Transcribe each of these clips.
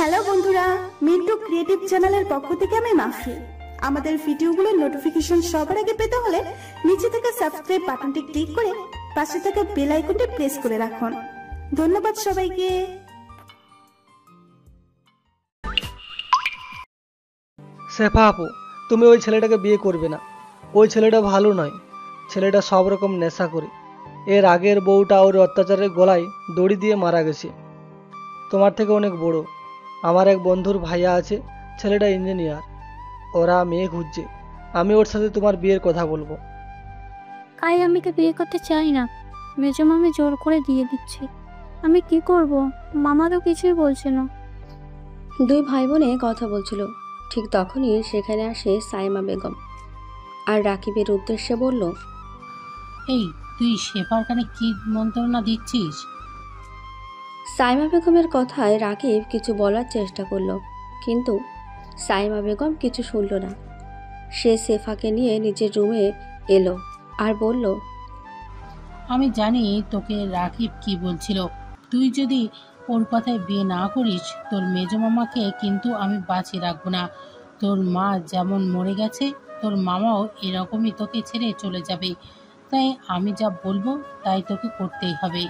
Hello বন্ধুরা, Mintu creative চ্যানেলের পক্ষ থেকে আমি মাফি। আমাদের ভিডিওগুলোর নোটিফিকেশন সবার আগে পেতে হলে নিচে থাকা সাবস্ক্রাইব বাটনটি ক্লিক করে পাশে থাকা বেল আইকনটি প্রেস করে রাখুন। ধন্যবাদ সবাইকে। শেফা আপু, তুমি ওই ছেলেটাকে বিয়ে করবে না। ওই ছেলেটা ভালো নয়। ছেলেটা সব রকম নেশা করে। এর আগের বউটা ওর অত্যাচারের গলায় দড়ি দিয়ে মারা গেছে। তোমার থেকে অনেক বড়। আমার এক বন্ধুর ভাইয়া আছে, ছেলেটা ইঞ্জিনিয়ার। ওরা মেয়ে খুঁজছে। আমি ওর সাথে তোমার বিয়ের কথা বলবো। আমি তো বিয়ে করতে চাই না। মেজো মামি জোর করে দিয়ে দিচ্ছে। আমি কি করব? মামা তো কিছুই বলছে না। দুই ভাই বোনে কথা বলছিল। ঠিক তখনই সেখানে আসে সাইমা বেগম আর রাকিবের উদ্দেশ্যে বলল, এই তুই শেফার কানে কি মন্ত্রণা দিচ্ছিস? সাইমা বেগমের কথায় রাকিব কিছু বলার চেষ্টা করলো, কিন্তু সাইমা বেগম কিছু শুনল না। সে শেফাকে নিয়ে নিজের রুমে এলো আর বলল, আমি জানি তোকে রাকিব কি বলছিল। তুই যদি ওর কথায় বিয়ে না করিস, তোর মেজো মামাকে কিন্তু আমি বাঁচিয়ে রাখবো না। তোর মা যেমন মরে গেছে, তোর মামাও এরকমই তোকে ছেড়ে চলে যাবে। তাই আমি যা বলবো তাই তোকে করতেই হবে।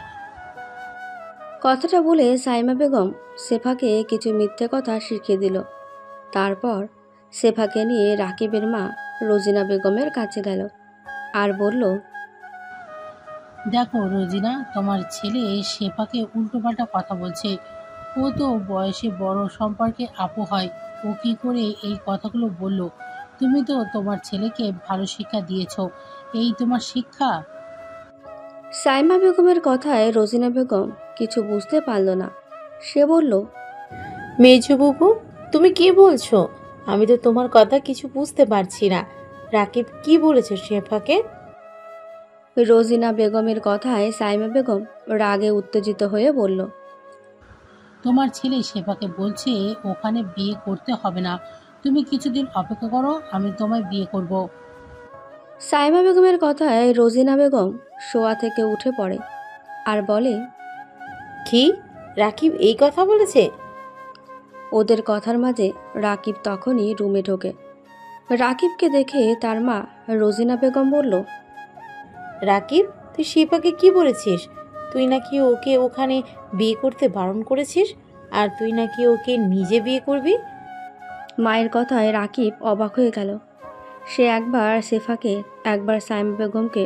কথাটা বলে সাইমা বেগম শেফাকে কিছু মিথ্যে কথা শিখিয়ে দিল। তারপর শেফাকে নিয়ে রাকিবের মা রোজিনা বেগমের কাছে গেল আর বলল, দেখো রোজিনা, তোমার ছেলে শেফাকে উল্টোপাল্টা কথা বলছে। ও তো বয়সে বড়, সম্পর্কে আপু হয়। ও কি করে এই কথাগুলো বলল? তুমি তো তোমার ছেলেকে ভালো শিক্ষা দিয়েছো, এই তোমার শিক্ষা? সাইমা বেগমের কথায় রোজিনা বেগম কিছু বুঝতে পারল না। সে বলল, মেজো বুবু, তুমি কি বলছো? আমি তো তোমার কথা কিছু বুঝতে পারছি না। রাকিব কি বলেছে শেফাকে? রোজিনা বেগমের কথায় সাইমা বেগম রাগে উত্তেজিত হয়ে বলল, তোমার ছেলে শেফাকে বলছে ওখানে বিয়ে করতে হবে না। তুমি কিছুদিন অপেক্ষা করো, আমি তোমায় বিয়ে করব। সাইমা বেগমের কথায় রোজিনা বেগম শোয়া থেকে উঠে পড়ে আর বলে, কি? রাকিব এই কথা বলেছে? ওদের কথার মাঝে রাকিব তখনই রুমে ঢোকে। রাকিবকে দেখে তার মা রোজিনা বেগম বলল, রাকিব, তুই শেফাকে কি বলেছিস? তুই নাকি ওকে ওখানে বিয়ে করতে বারণ করেছিস, আর তুই নাকি ওকে নিজে বিয়ে করবি? মায়ের কথায় রাকিব অবাক হয়ে গেল। সে একবার শেফাকে, একবার সাইমা বেগমকে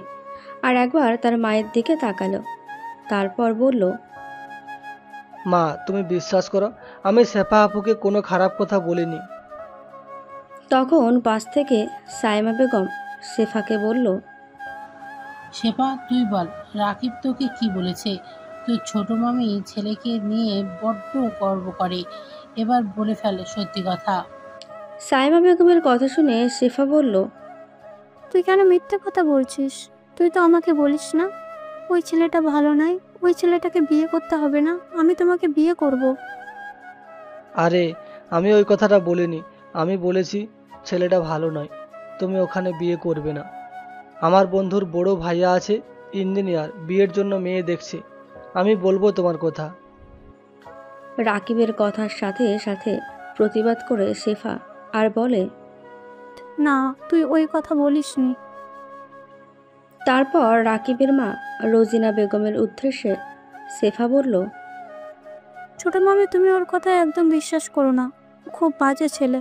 আর একবার তার মায়ের দিকে তাকালো। তারপর বলল, মা, তুমি বিশ্বাস করো, আমি শেফা আপুকে কোনো খারাপ কথা বলিনি। তখন পাশ থেকে সাইমা বেগম শেফাকে বলল, শেফা, তুই বল, রাকিব তোকে কি বলেছে? তোর ছোট মামি ছেলেকে নিয়ে বড্ড গর্ব করে। এবার বলে ফেল সত্যি কথা। সাইমা বেগমের কথা শুনে শেফা বলল, তুই কেন মিথ্যে কথা বলছিস? তুই তো আমাকে বলিস না ওই ছেলেটা ভালো নয়, ওই ছেলেটাকে বিয়ে করতে হবে না, আমি তোমাকে বিয়ে করব। আরে, আমি ওই কথাটা বলিনি। আমি বলেছি ছেলেটা ভালো নয়, তুমি ওখানে বিয়ে করবে না। আমার বন্ধুর বড় ভাইয়া আছে, ইঞ্জিনিয়ার, বিয়ের জন্য মেয়ে দেখছে। আমি বলবো তোমার কথা। রাকিবের কথার সাথে সাথে প্রতিবাদ করে শেফা আর বলে, না, তুই ওই কথা বলিসনি। তারপর রাকিবের মা রোজিনা বেগমের উদ্দেশ্যে শেফা বলল, ছোট মামি, তুমি ওর কথা একদম বিশ্বাস করো না। ও খুব বাজে ছেলে।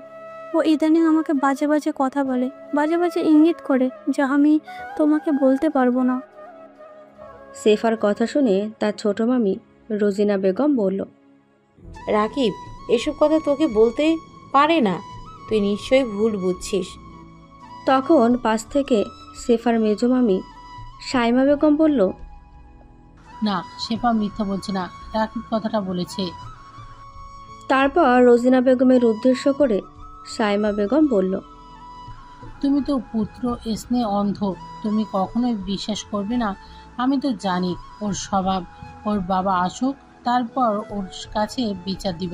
ও ইদানিং আমাকে বাজে বাজে কথা বলে, বাজে বাজে ইঙ্গিত করে, যা আমি তোমাকে বলতে পারবো না। শেফার কথা শুনে তার ছোট মামি রোজিনা বেগম বলল, রাকিব এসব কথা তোকে বলতে পারে না। তুই নিশ্চয়ই ভুল বুঝছিস। তখন পাশ থেকে শেফার মেজো মামি সাইমা বেগম বলল, না, শেফা মিথ্যা বলছে না, রাকিব কথাটা বলেছে। তারপর রোজিনা বেগমের উদ্দেশ্য করে সাইমা বেগম বলল, তুমি তো পুত্র স্নেহে অন্ধ, তুমি কখনোই বিশ্বাস করবে না। আমি তো জানি ওর স্বভাব। ওর বাবা আসুক, তারপর ওর কাছে বিচার দিব।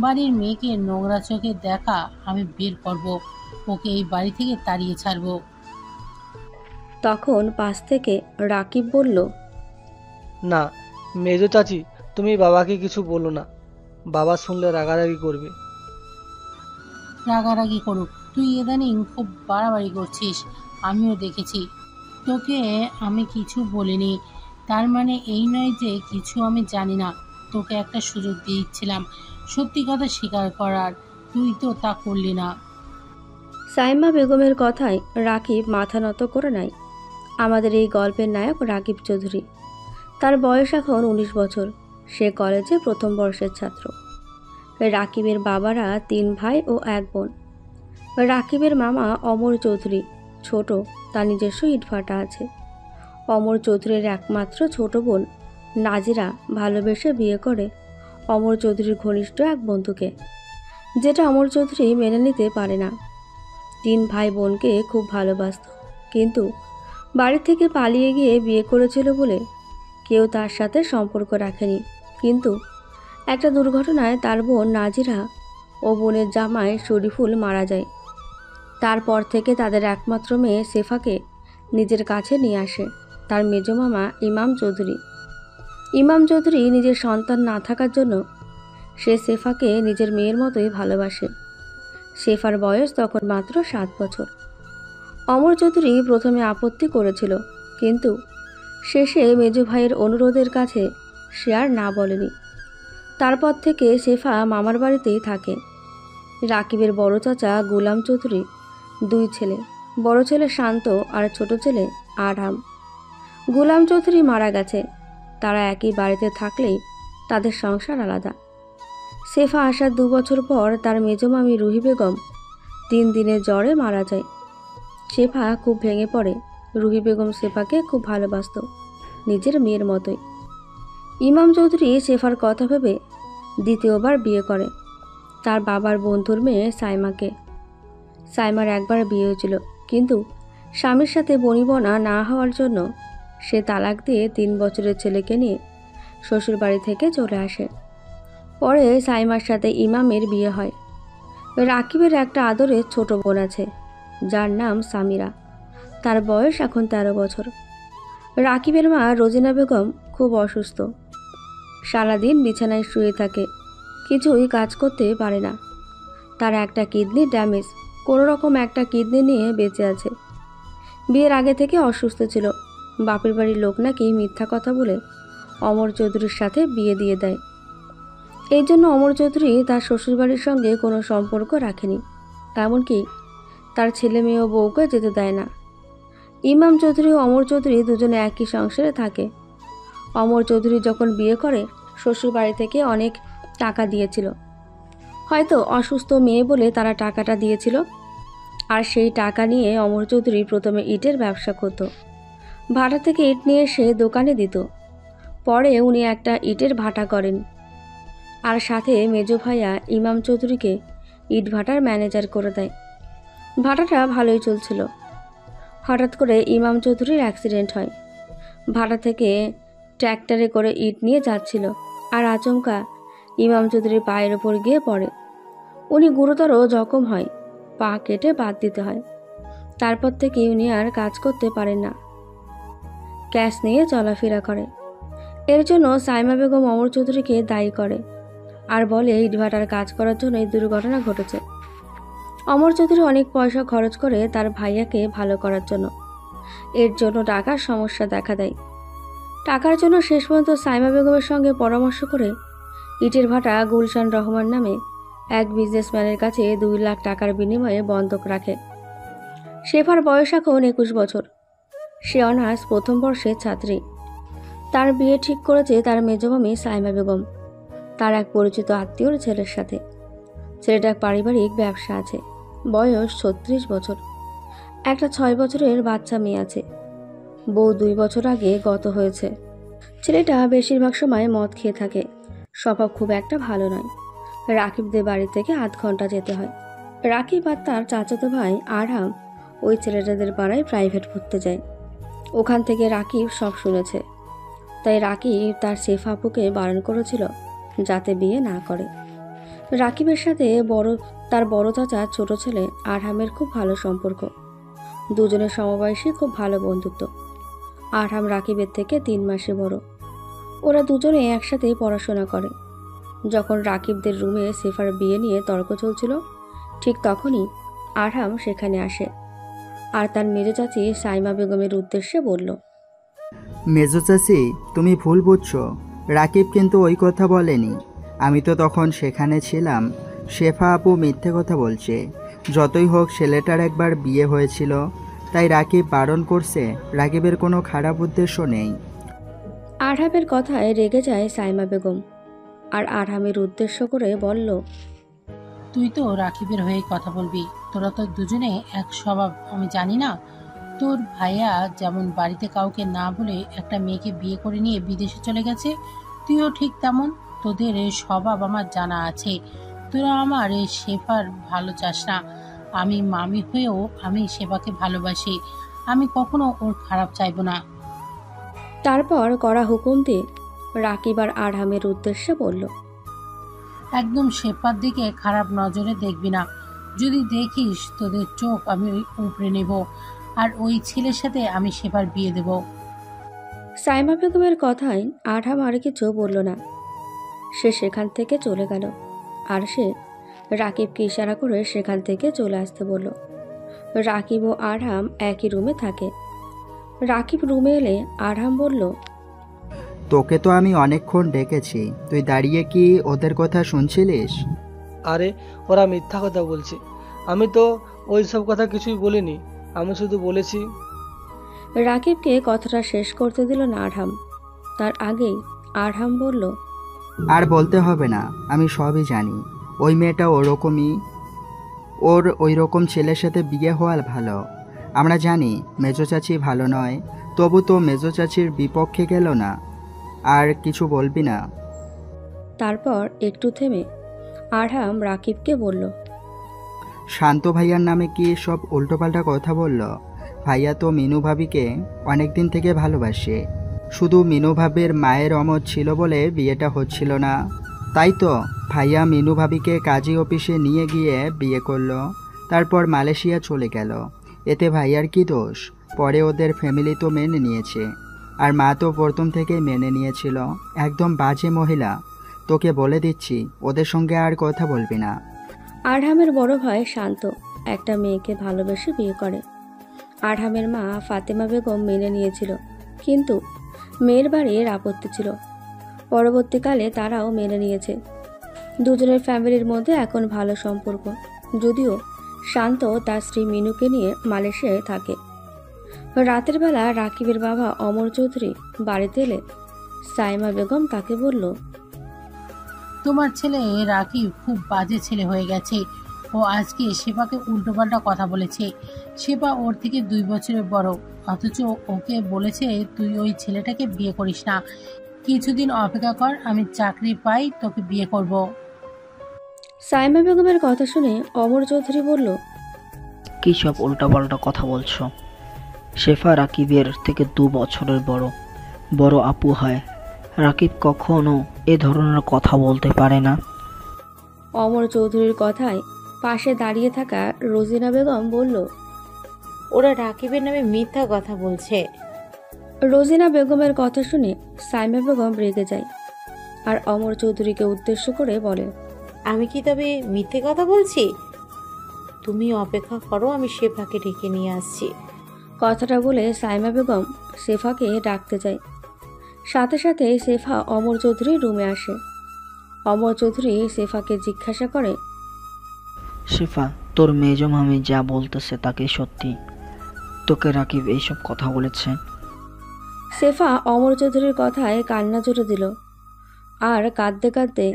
বাড়ির মেয়েকে নোংরা চোখে দেখা আমি বের করব। ওকে এই বাড়ি থেকে তাড়িয়ে ছাড়ব। তখন পাশ থেকে রাকিব বলল, না মেজো চাচি, তুমি বাবাকে কিছু বলো না। বাবা শুনলে রাগারাগি করবে। রাগারাগি করুক, তুই ইদানিং খুব বাড়াবাড়ি করছিস। আমিও দেখেছি। তোকে আমি কিছু বলিনি, তার মানে এই নয় যে কিছু আমি জানি না। তোকে একটা সুযোগ দিয়েছিলাম সত্যি কথা স্বীকার করার, তুই তো তা করলি না। সাইমা বেগমের কথায় রাকিব মাথা নত করে নেয়। আমাদের এই গল্পের নায়ক রাকিব চৌধুরী। তার বয়স এখন 19 বছর। সে কলেজে প্রথম বর্ষের ছাত্র। রাকিবের বাবারা 3 ভাই ও 1 বোন। রাকিবের মামা অমর চৌধুরী ছোট, তার নিজস্ব ইটভাটা আছে। অমর চৌধুরীর একমাত্র ছোট বোন নাজিরা ভালোবেসে বিয়ে করে অমর চৌধুরীর ঘনিষ্ঠ এক বন্ধুকে, যেটা অমর চৌধুরী মেনে নিতে পারে না। 3 ভাই বোনকে খুব ভালোবাসত, কিন্তু বাড়ি থেকে পালিয়ে গিয়ে বিয়ে করেছিল বলে কেউ তার সাথে সম্পর্ক রাখেনি। কিন্তু একটা দুর্ঘটনায় তার বোন নাজিরা ও বোনের জামাই শরীফুল মারা যায়। তারপর থেকে তাদের একমাত্র মেয়ে সেফাকে নিজের কাছে নিয়ে আসে তার মেজো মামা ইমাম চৌধুরী। ইমাম চৌধুরী নিজের সন্তান না থাকার জন্য সে সেফাকে নিজের মেয়ের মতোই ভালোবাসে। সেফার বয়স তখন মাত্র 7 বছর। অমর চৌধুরী প্রথমে আপত্তি করেছিল, কিন্তু শেষে মেজো ভাইয়ের অনুরোধের কাছে সে আর না বলেনি। তারপর থেকে সেফা মামার বাড়িতেই থাকে। রাকিবের বড় চাচা গোলাম চৌধুরী 2 ছেলে, বড় ছেলে শান্ত আর ছোট ছেলে আরাম। গোলাম চৌধুরী মারা গেছে। তারা একই বাড়িতে থাকলেই তাদের সংসার আলাদা। সেফা আসার 2 বছর পর তার মেজো মামি রুহি বেগম 3 দিনের জ্বরে মারা যায়। সেফা খুব ভেঙে পড়ে। রুহি বেগম সেফাকে খুব ভালোবাসত, নিজের মেয়ের মতোই। ইমাম চৌধুরী সেফার কথা ভেবে দ্বিতীয়বার বিয়ে করে তার বাবার বন্ধুর মেয়ে সাইমাকে। সাইমার একবার বিয়ে হয়েছিল, কিন্তু স্বামীর সাথে বনিবনা না হওয়ার জন্য সে তালাক দিয়ে 3 বছরের ছেলেকে নিয়ে শ্বশুর বাড়ি থেকে চলে আসে। পরে সাইমার সাথে ইমামের বিয়ে হয়। রাকিবের একটা আদরের ছোট বোন আছে, যার নাম সামিরা। তার বয়স এখন 13 বছর। রাকিবের মা রোজিনা বেগম খুব অসুস্থ। সারাদিন বিছানায় শুয়ে থাকে, কিছুই কাজ করতে পারে না। তার একটা কিডনি ড্যামেজ, কোনো রকম একটা কিডনি নিয়ে বেঁচে আছে। বিয়ের আগে থেকে অসুস্থ ছিল। বাপের বাড়ির লোক নাকি মিথ্যা কথা বলে অমর চৌধুরীর সাথে বিয়ে দিয়ে দেয়। এই জন্য অমর চৌধুরী তার শ্বশুরবাড়ির সঙ্গে কোনো সম্পর্ক রাখেনি, এমনকি তার ছেলে মেয়ে ও বউকে যেতে দেয় না। ইমাম চৌধুরী ও অমর চৌধুরী দুজনে একই সংসারে থাকে। অমর চৌধুরী যখন বিয়ে করে শ্বশুরবাড়ি থেকে অনেক টাকা দিয়েছিল। হয়তো অসুস্থ মেয়ে বলে তারা টাকাটা দিয়েছিল। আর সেই টাকা নিয়ে অমর চৌধুরী প্রথমে ইটের ব্যবসা করত। ভাটা থেকে ইট নিয়ে এসে দোকানে দিত। পরে উনি একটা ইটের ভাটা করেন, আর সাথে মেজো ভাইয়া ইমাম চৌধুরীকে ইট ভাটার ম্যানেজার করে দেয়। ভাটাটা ভালোই চলছিল। হঠাৎ করে ইমাম চৌধুরীর অ্যাক্সিডেন্ট হয়। ভাটা থেকে ট্র্যাক্টরে করে ইট নিয়ে যাচ্ছিল, আর আচমকা ইমাম চৌধুরীর পায়ের ওপর গিয়ে পড়ে। উনি গুরুতর জখম হয়, পা কেটে বাদ দিতে হয়। তারপর থেকে উনি আর কাজ করতে পারেন না, ক্যাশ নিয়ে চলাফেরা করে। এর জন্য সাইমা বেগম অমর চৌধুরীকে দায়ী করে আর বলে ইটভাটার কাজ করার জন্য এই দুর্ঘটনা ঘটেছে। অমর চৌধুরী অনেক পয়সা খরচ করে তার ভাইয়াকে ভালো করার জন্য। এর জন্য টাকার সমস্যা দেখা দেয়। টাকার জন্য শেষ পর্যন্ত সাইমা বেগমের সঙ্গে পরামর্শ করে ইটের ভাটা গুলশান রহমান নামে এক বিজনেসম্যানের কাছে 2 লাখ টাকার বিনিময়ে বন্ধক রাখে। শেফার বয়স এখন 21 বছর। সে অনার্স প্রথম বর্ষের ছাত্রী। তার বিয়ে ঠিক করেছে তার মেজমামি সাইমা বেগম তার এক পরিচিত আত্মীয়র ছেলের সাথে। ছেলেটার পারিবারিক ব্যবসা আছে। বয়স 36 বছর। একটা 6 বছরের বাচ্চা মেয়ে আছে। বউ 2 বছর আগে গত হয়েছে। ছেলেটা বেশিরভাগ সময় মদ খেয়ে থাকে। স্বভাব খুব একটা ভালো নয়। রাকিবদের বাড়ি থেকে 8 ঘন্টা যেতে হয়। রাকিব আর তার চাচাতো ভাই আরহাম ওই ছেলেটাদের পাড়ায় প্রাইভেট পড়তে যায়। ওখান থেকে রাকিব সব শুনেছে। তাই রাকিব তার সেফ আপুকে বারণ করেছিল যাতে বিয়ে না করে। রাকিবের সাথে তার বড় চাচা ছোট ছেলে আরহামের খুব ভালো সম্পর্ক। দুজনের সমবয়সী খুব ভালো বন্ধুত্ব। আরহাম রাকিবের থেকে 3 মাসে বড়। ওরা দুজনে একসাথে পড়াশোনা করে। যখন রাকিবদের রুমে সেফার বিয়ে নিয়ে তর্ক চলছিল, ঠিক তখনই আরহাম সেখানে আসে আর তার মেজো চাচি সাইমা বেগমের উদ্দেশ্যে বলল, মেজো চাচি, তুমি ভুল বুঝছো। রাকিব কিন্তু ওই কথা বলেনি। আমি তো তখন সেখানে ছিলাম। শেফা আপু মিথ্যে কথা বলছে। যতই হোক ছেলেটার একবার বিয়ে হয়েছিল, তাই রাকিব বারণ করছে। রাকিবের কোনো খারাপ উদ্দেশ্য নেই। আরহামের কথায় রেগে যায় সাইমা বেগম আর আরহামের উদ্দেশ্য করে বলল, তুই তো রাকিবের হয়ে কথা বলবি। তোরা তো দুজনে এক স্বভাব, আমি জানি না? তোর ভাইয়া যেমন বাড়িতে কাউকে না বলে একটা মেয়েকে বিয়ে করে নিয়ে বিদেশে চলে গেছে, তুইও ঠিক তেমন। তোদের এই স্বভাব আমার জানা আছে। তোরা আমার এই শেফার ভালো চাস না। আমি মামি হয়েও আমি শেফাকে ভালোবাসি। আমি কখনো ওর খারাপ চাইবো না। তারপর কড়া হুকুম দিয়ে রাকিব আর আরহামের উদ্দেশ্যে বলল, একদম শেফার দিকে খারাপ নজরে দেখবি না। যদি দেখিস, তোদের চোখ আমি উপড়ে নেব, আর ওই ছেলের সাথে আমি শেফার বিয়ে দেব। সাইমা বেগমের কথায় আরহাম আর কিছু বলল না। সে সেখান থেকে চলে গেল আর সে রাকিবকে ইশারা করে সেখান থেকে চলে আসতে বলল। রাকিব ও আরহাম একই রুমে থাকে। রাকিব রুমে এলে আরহাম বলল, তোকে তো আমি অনেকক্ষণ ডেকেছি, তুই দাঁড়িয়ে কি ওদের কথা শুনছিলিস? আরে ওরা মিথ্যা কথা বলছে। আমি তো ওই সব কথা কিছুই বলিনি। আমি শুধু বলেছি। রাকিবকে কথাটা শেষ করতে দিল না আরহাম। তার আগেই আরহাম বলল, আর বলতে হবে না, আমি সবই জানি। ওই মেয়েটা ওরকমই। ওর ওই রকম ছেলের সাথে বিয়ে হওয়ার ভালো। আমরা জানি মেজো চাচি ভালো নয়, তবু তো মেজো চাচির বিপক্ষে গেল না। আর কিছু বলবি না? তারপর একটু থেমে আরহাম রাকিবকে বলল, শান্ত ভাইয়ার নামে কি সব উল্টোপাল্টা কথা বলল? ভাইয়া তো মিনু ভাবিকে অনেকদিন থেকে ভালোবাসে। শুধু মিনু ভাবির মায়ের অমত ছিল বলে বিয়েটা হচ্ছিল না। তাই তো ভাইয়া মিনু ভাবিকে কাজী অফিসে নিয়ে গিয়ে বিয়ে করলো, তারপর মালয়েশিয়া চলে গেল। এতে ভাইয়ার কি দোষ? পরে ওদের ফ্যামিলি তো মেনে নিয়েছে, আর মা তো প্রথম থেকেই মেনে নিয়েছিল। একদম বাজে মহিলা। তোকে বলে দিচ্ছি, ওদের সঙ্গে আর কথা বলবি না। আরহামের বড় ভাই শান্ত একটা মেয়েকে ভালোবেসে বিয়ে করে। আরহামের মা ফাতেমা বেগম মেনে নিয়েছিল, কিন্তু মেয়ের বাড়ির আপত্তি ছিল। পরবর্তীকালে তারাও মেনে নিয়েছে। দুজনের ফ্যামিলির মধ্যে এখন ভালো সম্পর্ক, যদিও শান্ত তার স্ত্রী মিনুকে নিয়ে মালয়েশিয়ায় থাকে। রাতের বেলা রাকিবের বাবা অমর চৌধুরী বাড়িতে এলে সাইমা বেগম তাকে বলল, তোমার ছেলে রাকিব খুব বাজে ছেলে হয়ে গেছে। ও আজকে শেফাকে উল্টোপাল্টা কথা বলেছে। শেফা ওর থেকে 2 বছরের বড়, অথচ ওকে বলেছে তুই ওই ছেলেটাকে বিয়ে করিস না। কিছুদিন অপেক্ষা কর, আমি চাকরি পাই, তোকে বিয়ে করব। সাইমা বেগমের কথা শুনে অমর চৌধুরী বলল, কী সব উল্টাপাল্টা কথা বলছো? শেফা রাকিবের থেকে 2 বছরের বড়, বড় আপু হয়। রাকিব কখনো এ ধরনের কথা বলতে পারে না। অমর চৌধুরীর কথায় পাশে দাঁড়িয়ে থাকা রোজিনা বেগম বলল, ওরা রাকিবের নামে মিথ্যা কথা বলছে। রোজিনা বেগমের কথা শুনে সাইমা বেগম রেগে যায় আর অমর চৌধুরীকে উদ্দেশ্য করে বলে, আমি কি তবে মিথ্যে কথা বলছি? তুমি অপেক্ষা করো, আমি শেফাকে ডেকে নিয়ে আসছি। কথাটা বলে সাইমা বেগম শেফাকে ডাকতে যায়। সাথে সাথে শেফা অমর চৌধুরীর রুমে আসে। অমর চৌধুরী শেফাকে জিজ্ঞাসা করে, শেফা, তোর মেজো মামি যা বলতেছে তাকে সত্যি? তোকে রাকিব এইসব কথা বলেছে? শেফা অমর চৌধুরীর কথায় কান্না জুড়ে দিল আর কাঁদতে কাঁদতে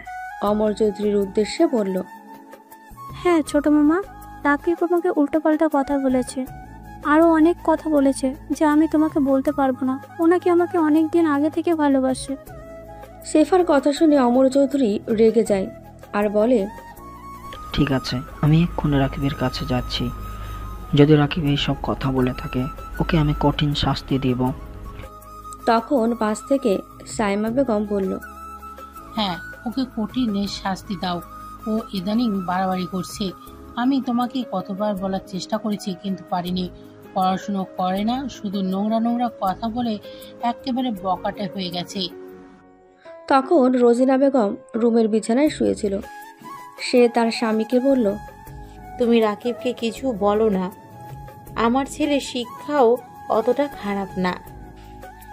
অমর চৌধুরীর উদ্দেশ্যে বলল, হ্যাঁ ছোট মামা, রাকিব আমাকে উল্টোপাল্টা কথা বলেছে, আরও অনেক কথা বলেছে যা আমি তোমাকে বলতে পারবো না। ওনাকে আমাকে অনেক দিন আগে থেকে ভালোবাসে। শেফার কথা শুনে অমর চৌধুরী রেগে যায় আর বলে, ঠিক আছে, আমি এক্ষুনি রাকিবের কাছে যাচ্ছি। যদি রাকিব এইসব কথা বলে থাকে, ওকে আমি কঠিন শাস্তি দিব। তখন পাশ থেকে সাইমা বেগম বলল, হ্যাঁ, ওকে কঠিন শাস্তি দাও। ও ইদানিং বাড়াবাড়ি করছে। আমি তোমাকে কতবার বলার চেষ্টা করেছি, কিন্তু পারিনি। পড়াশুনো করে না, শুধু নোংরা নোংরা কথা বলে একেবারে বকাটে হয়ে গেছে। তখন রোজিনা বেগম রুমের বিছানায় শুয়েছিল। সে তার স্বামীকে বলল, তুমি রাকিবকে কিছু বলো না, আমার ছেলের শিক্ষাও অতটা খারাপ না।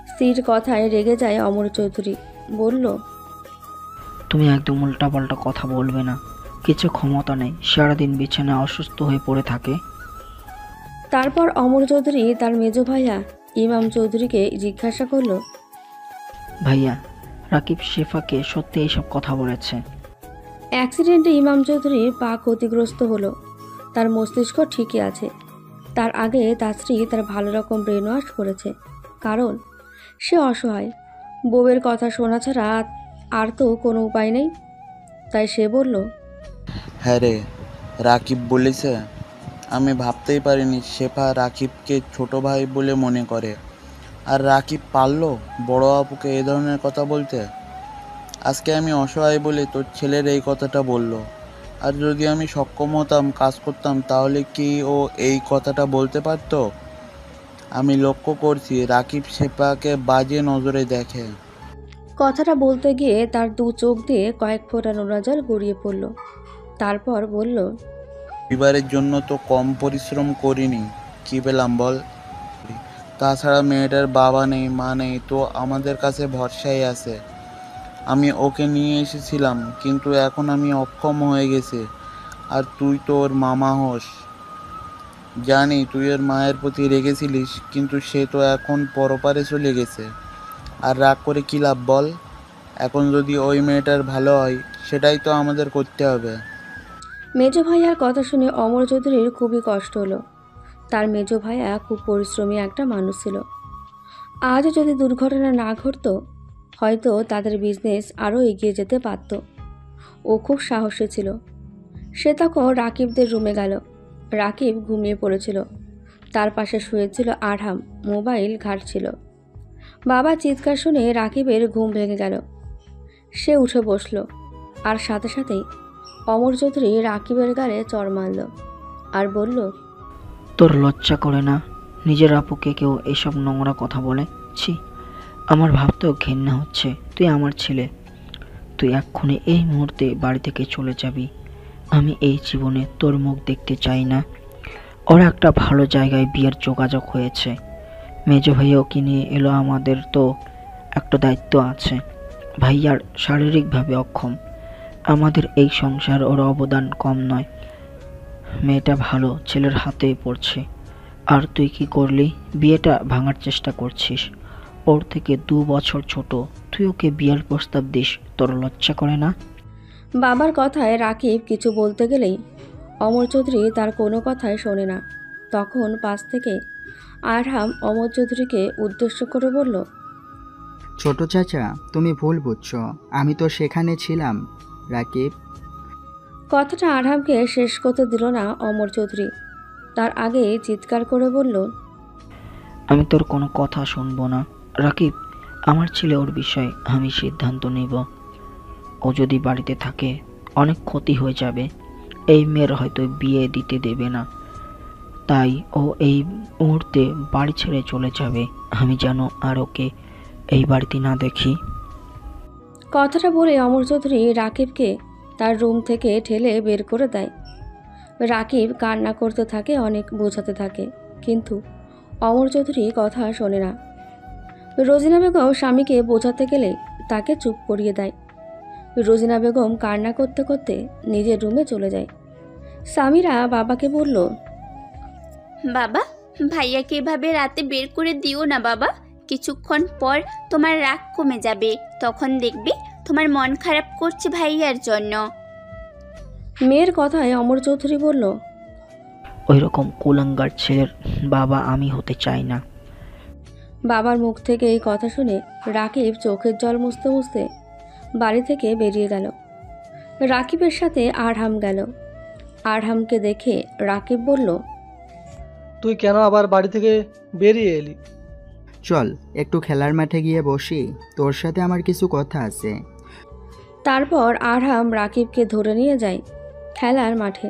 স্ত্রীর কথায় রেগে যায় অমর চৌধুরী। বলল, তুমি একদম উল্টাপাল্টা কথা বলবে না, কিছু ক্ষমতা নেই, সারাদিন বিছানায় অসুস্থ হয়ে পড়ে থাকে। তারপর অমর চৌধুরী তার মেজ ভাইয়া ইমাম চৌধুরীকে জিজ্ঞাসা করল, ভাইয়া, রাকিব শেফাকে সত্যি এইসব কথা বলেছে? অ্যাক্সিডেন্টে ইমাম চৌধুরীর পা ক্ষতিগ্রস্ত হলো, তার মস্তিষ্ক ঠিকই আছে। তার আগে তার স্ত্রী তার ভালো রকম ব্রেন ওয়াশ করেছে, কারণ সে অসহায়, বউয়ের কথা শোনা ছাড়া আর তো কোনো উপায় নেই। তাই সে বলল, হ্যাঁ রে, রাকিব বলেছে। আমি ভাবতেই পারিনি শেফা রাকিবকে ছোট ভাই বলে মনে করে, আর রাকিব পারলো বড় আপুকে এই ধরনের কথা বলতে। আজকে আমি অসহায় বলে তোর ছেলের এই কথাটা বলল, আর যদি আমি সক্ষম হতাম, কাজ করতাম, তাহলে কি ও এই কথাটা বলতে পারতো? আমি লক্ষ্য করছি রাকিব শেফাকে বাজে নজরে দেখে। কথাটা বলতে গিয়ে তার দু চোখ দিয়ে কয়েক ফোঁটা নোনা জল গড়িয়ে পড়ল। তারপর বলল, পরিবারের জন্য তো কম পরিশ্রম করিনি, কি পেলাম বল? তাছাড়া মেয়েটার বাবা নেই, মা নেই, তো আমাদের কাছে ভরসাই আছে। আমি ওকে নিয়ে এসেছিলাম, কিন্তু এখন আমি অক্ষম হয়ে গেছি, আর তুই তো ওর মামা হোস। জানি তুই ওর মায়ের প্রতি রেগেছিলিস, কিন্তু সে তো এখন পরপারে চলে গেছে, আর রাগ করে কী লাভ বল? এখন যদি ওই মেয়েটার ভালো হয়, সেটাই তো আমাদের করতে হবে। মেজ ভাইয়ার কথা শুনে অমর চৌধুরীর খুবই কষ্ট হলো। তার মেজ ভাইয়া খুব পরিশ্রমী একটা মানুষ ছিল। আজও যদি দুর্ঘটনা না ঘটতো, হয়তো তাদের বিজনেস আরও এগিয়ে যেতে পারত। ও খুব সাহসী ছিল। সে তখন রাকিবদের রুমে গেল। রাকিব ঘুমিয়ে পড়েছিল। তার পাশে শুয়েছিল আরহাম, মোবাইল ঘাঁটছিল। বাবা চিৎকার শুনে রাকিবের ঘুম ভেঙে গেল। সে উঠে বসল, আর সাথে সাথেই অমর চৌধুরী রাকিবের গালে চড় মারল আর বলল, তোর লজ্জা করে না? নিজের আপুকে কেউ এসব নোংরা কথা বলে? ছি, আমার ভাবতেও ঘেন্না হচ্ছে। তুই আমার ছেলে, তুই এক্ষুনি এই মুহূর্তে বাড়ি থেকে চলে যাবি। আমি এই জীবনে তোর মুখ দেখতে চাই না। ওর একটা ভালো জায়গায় বিয়ের যোগাযোগ হয়েছে, মেজ ভাইয়া ওকে নিয়ে এলো। আমাদের তো একটা দায়িত্ব আছে। ভাইয়ার শারীরিকভাবে অক্ষম, আমাদের এই সংসার ওর অবদান কম নয়। মেয়েটা ভালো ছেলের হাতে পড়ছে, আর তুই কি করলি? বিয়েটা ভাঙার চেষ্টা করছিস। ওর থেকে 2 বছর ছোট, তুই ওকে বিয়ের প্রস্তাব দিস? তোর লজ্জা করে না? বাবার কথায় রাকিব কিছু বলতে গেলেই অমর চৌধুরী তার কোনো কথাই শোনে না। তখন পাশ থেকে আরহাম অমর চৌধুরীকে উদ্দেশ্য করে বলল, ছোট চাচা, তুমি ভুল বুঝছো, আমি তো সেখানে ছিলাম। রাকিব। কথাটা আরহামকে শেষ করতে দিল না অমর চৌধুরী। তার আগে চিৎকার করে বলল, আমি তোর কোনো কথা শুনবো না। রাকিব আমার ছেলে, ওর বিষয়ে আমি সিদ্ধান্ত নেব। ও যদি বাড়িতে থাকে অনেক ক্ষতি হয়ে যাবে। এই মেয়ের হয়তো বিয়ে দিতে দেবে না, তাই ও এই মুহূর্তে বাড়ি ছেড়ে চলে যাবে। আমি যেন আর ওকে এই বাড়িতে না দেখি। কথাটা বলে অমর চৌধুরী রাকিবকে তার রুম থেকে ঠেলে বের করে দেয়। রাকিব কান্না করতে থাকে, অনেক বোঝাতে থাকে, কিন্তু অমর চৌধুরী কথা শোনে না। রোজিনা বেগম স্বামীকে বোঝাতে গেলে তাকে চুপ করিয়ে দেয়। রোজিনা বেগম কান্না করতে করতে নিজের রুমে চলে যায়। স্বামীরা বাবাকে বলল, বাবা, ভাইয়াকে এভাবে রাতে বের করে দিও না বাবা। কিছুক্ষণ পর তোমার রাগ কমে যাবে, তখন দেখবে তোমার মন খারাপ করছে ভাইয়ার জন্য। মেয়ের কথায় অমর চৌধুরী বলল, ওই রকম কুলাঙ্গার ছেলের বাবা আমি হতে চাই না। বাবার মুখ থেকে এই কথা শুনে রাকিব চোখের জল মুছতে মুছতে বাড়ি থেকে বেরিয়ে গেল। রাকিবের সাথে আরহাম গেল। আরহামকে দেখে রাকিব বলল, তুই কেন আবার বাড়ি থেকে বেরিয়ে এলি? চল একটু খেলার মাঠে গিয়ে বসি, তোর সাথে আমার কিছু কথা আছে। তারপর আরহাম রাকিবকে ধরে নিয়ে যায় খেলার মাঠে,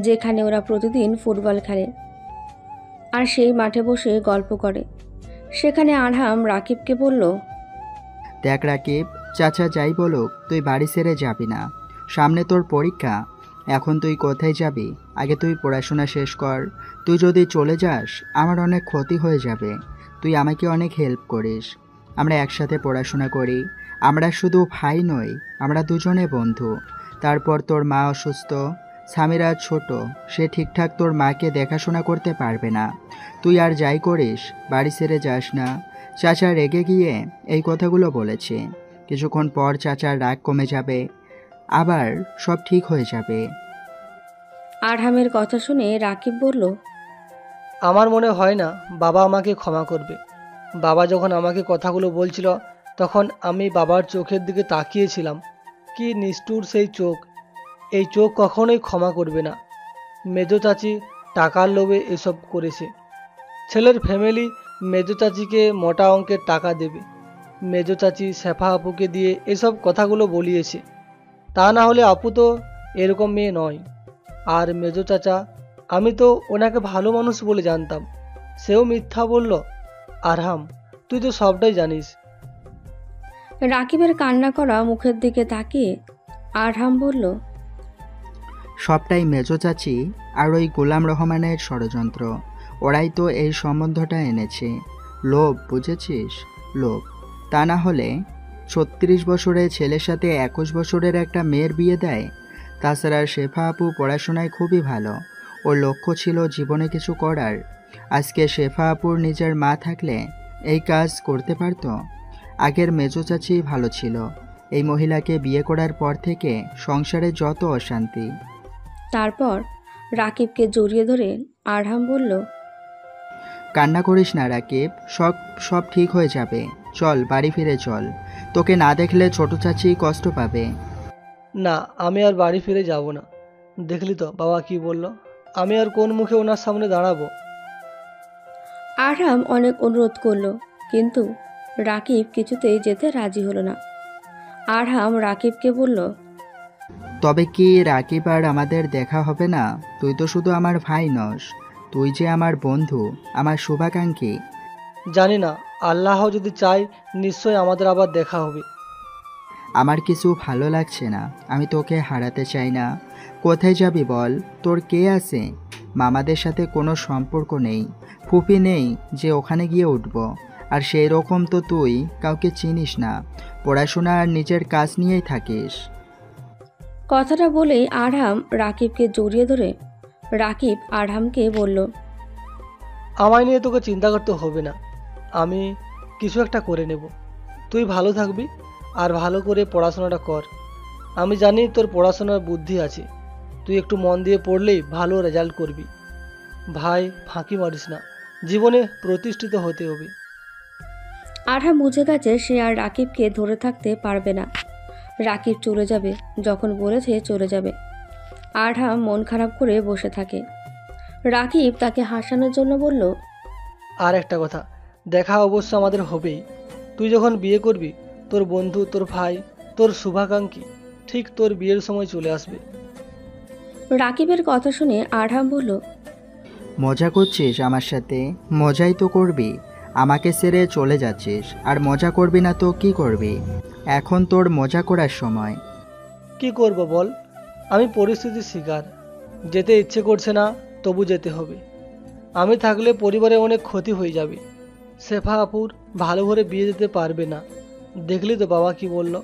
যেখানে ওরা প্রতিদিন ফুটবল খেলে, আর সেই মাঠে বসে গল্প করে। সেখানে আরহাম রাকিবকে বলল, দেখ রাকিব, চাচা যাই বলুক তুই বাড়ি ছেড়ে যাবি না, সামনে তোর পরীক্ষা। এখন তুই কোথায় যাবি? আগে তুই পড়াশোনা শেষ কর। তুই যদি চলে যাস আমার অনেক ক্ষতি হয়ে যাবে। তুই আমাকে অনেক হেল্প করিস, আমরা একসাথে পড়াশোনা করি। আমরা শুধু ভাই নই, আমরা দুজনে বন্ধু। তারপর তোর মা অসুস্থ, সামিরা ছোট, সে ঠিকঠাক তোর মাকে দেখাশোনা করতে পারবে না। তুই আর যাই করিস বাড়ি ছেড়ে যাস না। চাচা রেগে গিয়ে এই কথাগুলো বলেছে। কিছুক্ষণ পর চাচার রাগ কমে যাবে, আবার সব ঠিক হয়ে যাবে। আরহামের কথা শুনে রাকিব বলল, আমার মনে হয় না বাবা আমাকে ক্ষমা করবে। বাবা যখন আমাকে কথাগুলো বলছিল তখন আমি বাবার চোখের দিকে তাকিয়েছিলাম। কি নিষ্ঠুর সেই চোখ! এই চোখ কখনোই ক্ষমা করবে না। মেজো চাচি টাকার লোভে এসব করেছে। ছেলের ফ্যামিলি মেজো চাচিকে মোটা অঙ্কের টাকা দেবে। মেজো চাচি শেফা আপুকে দিয়ে এসব কথাগুলো বলিয়েছে। তা না হলে আপু তো এরকম মেয়ে নয়। আর মেজো চাচা, আমি তো ওনাকে ভালো মানুষ বলে জানতাম, সেও মিথ্যা বলল। আরহাম, তুই তো সবটাই জানিস। রাকিবের কান্না করা মুখের দিকে তাকিয়ে আরহাম বলল, সবটাই মেজো চাচি আর ওই গোলাম রহমানের ষড়যন্ত্র। ওরাই তো এই সম্বন্ধটা এনেছে। লোভ, বুঝেছিস? লোভ। তা না হলে 36 বছরের ছেলের সাথে 21 বছরের একটা মেয়ের বিয়ে দেয়। তাছাড়া শেফা আপু পড়াশোনায় খুবই ভালো, ওর লক্ষ্য ছিল জীবনে কিছু করার। আজকে শেফা আপুর নিজের মা থাকলে এই কাজ করতে পারত। আগের মেজো চাচি ভালো ছিল, এই মহিলাকে বিয়ে করার পর থেকে সংসারে যত অশান্তি। তারপর রাকিবকে জড়িয়ে ধরে আরহাম বলল, কান্না করিস না রাকিব, সব ঠিক হয়ে যাবে। চল বাড়ি ফিরে চল, তোকে না দেখলে ছোট চাচি কষ্ট পাবে। না, আমি আর বাড়ি ফিরে যাব না। দেখলি তো বাবা কি বলল, আমি আর কোন মুখে ওনার সামনে দাঁড়াবো? আরহাম অনেক অনুরোধ করলো, কিন্তু রাকিব কিছুতেই যেতে রাজি হলো না। আরহাম রাকিবকে বলল, তবে কি রাকিব আর আমাদের দেখা হবে না? তুই তো শুধু আমার ভাই নস, তুই যে আমার বন্ধু, আমার শুভাকাঙ্ক্ষী। জানি না, আল্লাহ যদি চাই নিশ্চয় আমাদের আবার দেখা হবে। আমার কিছু ভালো লাগছে না, আমি তোকে হারাতে চাই না। কোথায় যাবি বল? তোর কে আছে? মামাদের সাথে কোনো সম্পর্ক নেই, ফুপি নেই যে ওখানে গিয়ে উঠব। আর সেই রকম তো তুই কাউকে চিনিস না, পড়াশোনা আর নিজের কাজ নিয়েই থাকিস। কথাটা বলেই আরহাম রাকিবকে জড়িয়ে ধরে রাকিব আরহামকে বলল, আমায় নিয়ে তোকে চিন্তা করতে হবে না, আমি কিছু একটা করে নেব। তুই ভালো থাকবি আর ভালো করে পড়াশোনাটা কর। আমি জানি তোর পড়াশোনার বুদ্ধি আছে, তুই একটু মন দিয়ে পড়লেই ভালো রেজাল্ট করবি। ভাই, ফাঁকি মারিস না, জীবনে প্রতিষ্ঠিত হতে হবে। আরহাম বুঝে গেছে সে আর রাকিবকে ধরে থাকতে পারবে না। রাকিব চলে যাবে যখন বলেছে চলে যাবে। আরহাম মন খারাপ করে বসে থাকে। রাকিব তাকে হাসানোর জন্য বলল, আর একটা কথা, দেখা অবশ্য আমাদের হবেই। তুই যখন বিয়ে করবি তোর বন্ধু, তোর ভাই, তোর শুভাকাঙ্ক্ষী ঠিক তোর বিয়ের সময় চলে আসবে। রাকিবের কথা শুনে আরহাম বলল, মজা করছিস আমার সাথে? মজাই তো করবি, আমাকে ছেড়ে চলে যাচ্ছিস, আর মজা করবি না তো কি করবি? এখন তোর মজা করার সময়। কি করব বল, আমি পরিস্থিতির শিকার, যেতে ইচ্ছে করছে না, তবু যেতে হবে। আমি থাকলে পরিবারে অনেক ক্ষতি হয়ে যাবে। শেফা আপুর ভালো করে বিয়ে দিতে পারবে না। দেখলি তো বাবা কি বলল।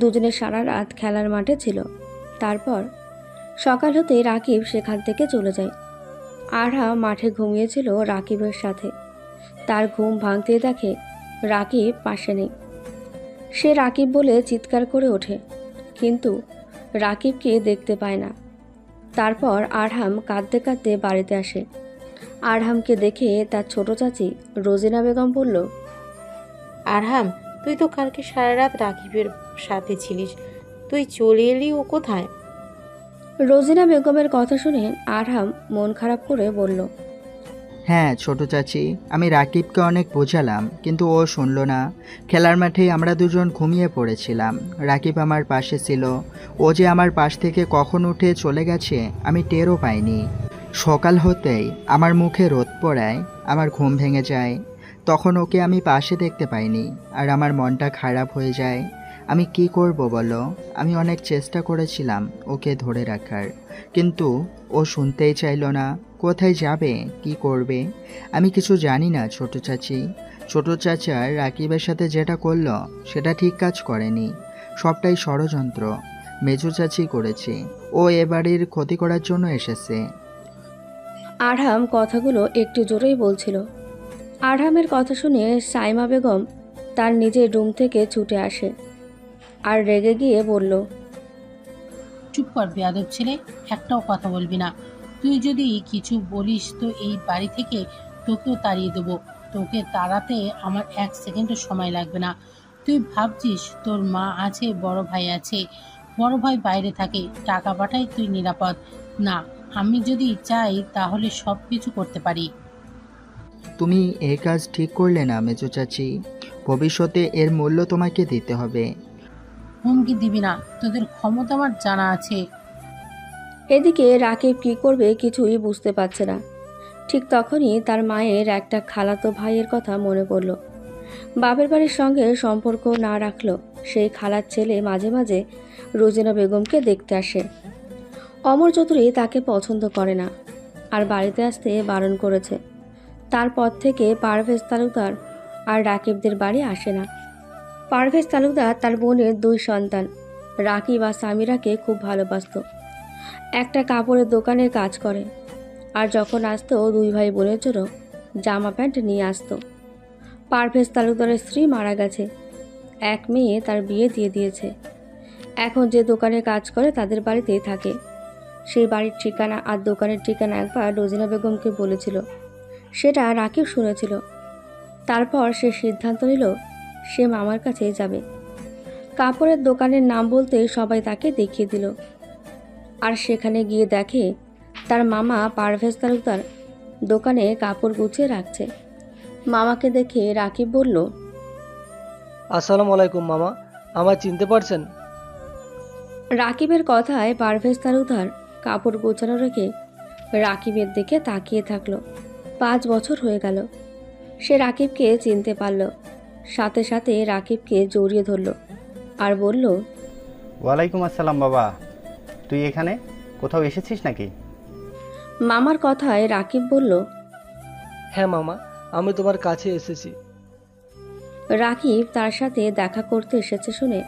দুজনে সারা রাত খেলার মাঠে ছিল। তারপর সকাল হতেই রাকিব সেখান থেকে চলে যায়। আরহাম মাঠে ঘুমিয়েছিল রাকিবের সাথে। তার ঘুম ভাঙতেই দেখে রাকিব পাশে নেই। সে রাকিব বলে চিৎকার করে ওঠে, কিন্তু রাকিবকে দেখতে পায় না। তারপর আরহাম কাঁদতে কাঁদতে বাড়িতে আসে। আরহামকে দেখে তার ছোট চাচি রোজিনা বেগম বলল, আরহাম, তুই তো কালকে সারা রাত রাকিবের সাথে ছিলিস, তুই চলে এলি, ও কোথায়? রোজিনা বেগমের কথা শুনে আরহাম মন খারাপ করে বলল, হ্যাঁ ছোট চাচি, আমি রাকিবকে অনেক বোঝালাম কিন্তু ও শুনল না। খেলার মাঠেই আমরা দুজন ঘুমিয়ে পড়েছিলাম, রাকিব আমার পাশে ছিল। ও যে আমার পাশ থেকে কখন উঠে চলে গেছে আমি টেরও পাইনি। সকাল হতেই আমার মুখে রোদ পড়ায় আমার ঘুম ভেঙে যায়। তখন ওকে আমি পাশে দেখতে পাইনি, আর আমার মনটা খারাপ হয়ে যায়। আমি কি করব বলো? আমি অনেক চেষ্টা করেছিলাম ওকে ধরে রাখার, কিন্তু ও শুনতেই চাইলো না। কোথায় যাবে, কি করবে আমি কিছু জানি না ছোট চাচি। ছোট চাচা রাকিবের সাথে যেটা করলো সেটা ঠিক কাজ করেনি, সবটাই ষড়যন্ত্র মেজো চাচি করেছে। ও এ বাড়ির ক্ষতি করার জন্য এসেছে। আরহাম কথাগুলো একটু জোরেই বলছিল। আরহামের কথা শুনে সাইমা বেগম তার নিজের রুম থেকে ছুটে আসে আর রেগে গিয়ে বলল, চুপ কর বেয়াদব ছেলে, একটাও কথা বলবি না। তুই যদি কিছু বলিস তো এই বাড়ি থেকে তোকেও তাড়িয়ে দেবো। তোকে তাড়াতে আমার 1 সেকেন্ডও সময় লাগবে না। তুই ভাবছিস তোর মা আছে, বড় ভাই আছে, বড় ভাই বাইরে থাকে, টাকা পাঠাই, তুই নিরাপদ না। আমি যদি চাই তাহলে সব কিছু করতে পারি। তুমি এই কাজ ঠিক করলে না মেজো চাচি, ভবিষ্যতে এর মূল্য তোমাকে দিতে হবে। হুমকি দিবি না, তোদের ক্ষমতা আমার জানা আছে। এদিকে রাকিব কি করবে কিছুই বুঝতে পারছে না। ঠিক তখনই তার মায়ের একটা খালাতো ভাইয়ের কথা মনে পড়ল। বাপের বাড়ির সঙ্গে সম্পর্ক না রাখলো সেই খালার ছেলে মাঝে মাঝে রোজিনা বেগমকে দেখতে আসে। অমর চৌধুরী তাকে পছন্দ করে না আর বাড়িতে আসতে বারণ করেছে। তারপর থেকে পারভেজ তালুকদার আর রাকিবদের বাড়ি আসে না। পারভেজ তালুকদার তার বোনের 2 সন্তান রাকিব আর সামিরাকে খুব ভালোবাসত। একটা কাপড়ের দোকানে কাজ করে, আর যখন আসতো 2 ভাই বোনের জন্য জামা প্যান্ট নিয়ে আসতো। পারভেজ তালুকদারের স্ত্রী মারা গেছে, এক মেয়ে তার বিয়ে দিয়ে দিয়েছে। এখন যে দোকানে কাজ করে তাদের বাড়িতেই থাকে। সেই বাড়ির ঠিকানা আর দোকানের ঠিকানা একবার রোজিনা বেগমকে বলেছিল, সেটা রাকিব শুনেছিল। তারপর সে সিদ্ধান্ত নিল সে মামার কাছে যাবে। কাপড়ের দোকানের নাম বলতে সবাই তাকে দেখিয়ে দিল, আর সেখানে গিয়ে দেখে তার মামা পারভেজ তালুকদার দোকানে কাপড় গুছিয়ে রাখছে। মামাকে দেখে রাকিব বলল, আসসালামু আলাইকুম মামা, আমায় চিনতে পারছেন? রাকিবের কথায় পারভেজ তালুকদার কাপড় গোছানো রেখে রাকিবের দিকে তাকিয়ে থাকলো। 5 বছর হয়ে গেল। সে রাকিবকে চিনতে পারল, সাথে সাথে রাকিবকে জড়িয়ে ধরল আর বলল, ওয়ালাইকুম আসসালাম বাবা, তুই এখানে কোথাও এসেছিস নাকি? মামার কথায় রাকিব বলল, হ্যাঁ মামা, আমি তোমার কাছে এসেছি। রাকিব তার সাথে দেখা করতে এসেছে শুনে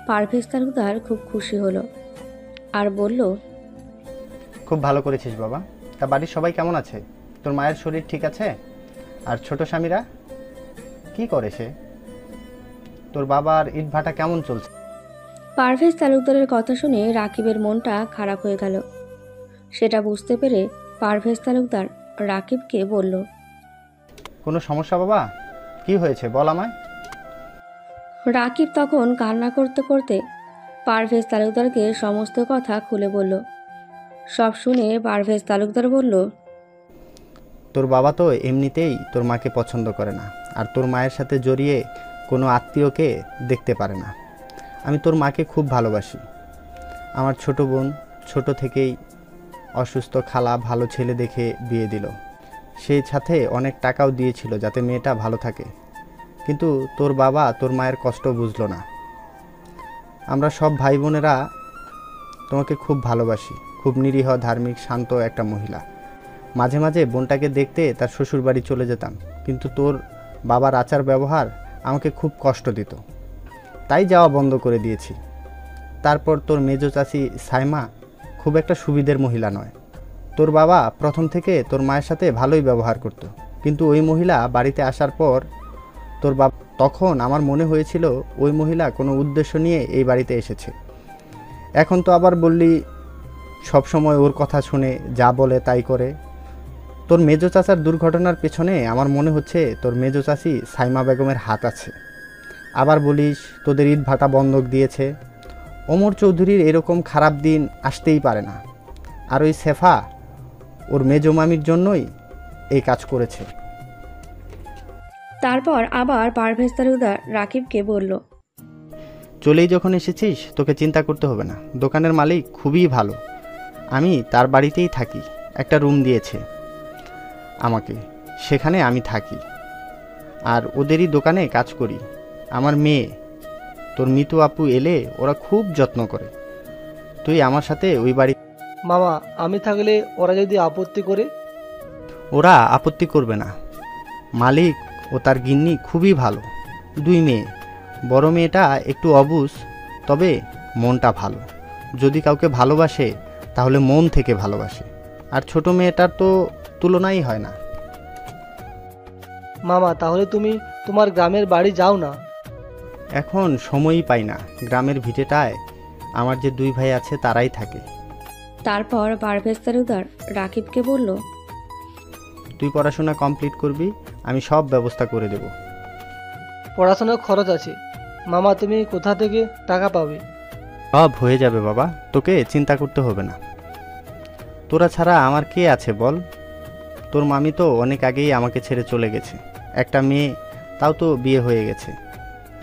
পারভেজ তালুকদার খুব খুশি হলো আর বলল, খুব ভালো করেছিস বাবা। তা বাড়ির সবাই কেমন আছে? তোর মায়ের শরীর ঠিক আছে? আর ছোট স্বামীরা কি করে? সে তোর বাবার ইট ভাটা কেমন চলছে? পারভেজ তালুকদারের কথা শুনে রাকিবের মনটা খারাপ হয়ে গেল। সেটা বুঝতে পেরে পারভেজ তালুকদার রাকিবকে বলল, কোনো সমস্যা বাবা? কি হয়েছে বল আমায়। রাকিব তখন কান্না করতে করতে পারভেজ তালুকদারকে সমস্ত কথা খুলে বলল। সব শুনে পারভেজ তালুকদার বলল, তোর বাবা তো এমনিতেই তোর মাকে পছন্দ করে না, আর তোর মায়ের সাথে জড়িয়ে কোনো আত্মীয়কে দেখতে পারে না। আমি তোর মাকে খুব ভালোবাসি। আমার ছোট বোন ছোট থেকেই অসুস্থ, খালা ভালো ছেলে দেখে বিয়ে দিল। সেই সাথে অনেক টাকাও দিয়েছিল যাতে মেয়েটা ভালো থাকে, কিন্তু তোর বাবা তোর মায়ের কষ্ট বুঝলো না। আমরা সব ভাই বোনেরা তোমাকে খুব ভালোবাসি। খুব নিরীহ, ধার্মিক, শান্ত একটা মহিলা। মাঝে মাঝে বোনটাকে দেখতে তার শ্বশুর বাড়ি চলে যেতাম, কিন্তু তোর বাবার আচার ব্যবহার আমাকে খুব কষ্ট দিত, তাই যাওয়া বন্ধ করে দিয়েছি। তারপর তোর মেজো চাচি সাইমা খুব একটা সুবিধের মহিলা নয়। তোর বাবা প্রথম থেকে তোর মায়ের সাথে ভালোই ব্যবহার করত, কিন্তু ওই মহিলা বাড়িতে আসার পর তোর বাবা, তখন আমার মনে হয়েছিল ওই মহিলা কোনো উদ্দেশ্য নিয়ে এই বাড়িতে এসেছে। এখন তো আবার বললি সবসময় ওর কথা শুনে যা বলে তাই করে। তোর মেজো চাচার দুর্ঘটনার পেছনে আমার মনে হচ্ছে তোর মেজো চাচি সাইমা বেগমের হাত আছে। আবার বলিস তোদের ইট ভাটা বন্ধক দিয়েছে। ওমর চৌধুরীর এরকম খারাপ দিন আসতেই পারে না, আর ওই সেফা ওর মেজো মামির জন্যই এই কাজ করেছে। তারপর আবার পারভেজ তালুকদার রাকিবকে বলল, চলেই যখন এসেছিস তোকে চিন্তা করতে হবে না। দোকানের মালিক খুবই ভালো, আমি তার বাড়িতেই থাকি। একটা রুম দিয়েছে আমাকে, সেখানে আমি থাকি। আর ওদেরই দোকানে কাজ করি। আমার মেয়ে তোর মিতু আপু এলে ওরা খুব যত্ন করে। তুই আমার সাথে ওই বাড়ি। মামা, আমি থাকলে ওরা যদি আপত্তি করে? ওরা আপত্তি করবে না। মালিক ও তার গিন্নি খুবই ভালো। 2 মেয়ে, বড় মেয়েটা একটু অবুঝ, তবে মনটা ভালো। যদি কাউকে ভালোবাসে তাহলে মন থেকে ভালোবাসে। আর ছোট মেয়েটার তো তুলনাই হয় না। মামা, তাহলে তুমি তোমার গ্রামের বাড়ি যাও না? এখন সময়ই পাই না। গ্রামের ভিটেটায় আমার যে 2 ভাই আছে তারাই থাকে। তারপর পারভেজ তালুকদার রাকিবকে বলল, তুই পড়াশোনা কমপ্লিট করবি, আমি সব ব্যবস্থা করে দেব। পড়াশোনার খরচ আছে মামা, তুমি কোথা থেকে টাকা পাবে? সব হয়ে যাবে বাবা, তোকে চিন্তা করতে হবে না। তোরা ছাড়া আমার কে আছে বল? তোর মামি তো অনেক আগেই আমাকে ছেড়ে চলে গেছে। একটা মেয়ে, তাও তো বিয়ে হয়ে গেছে।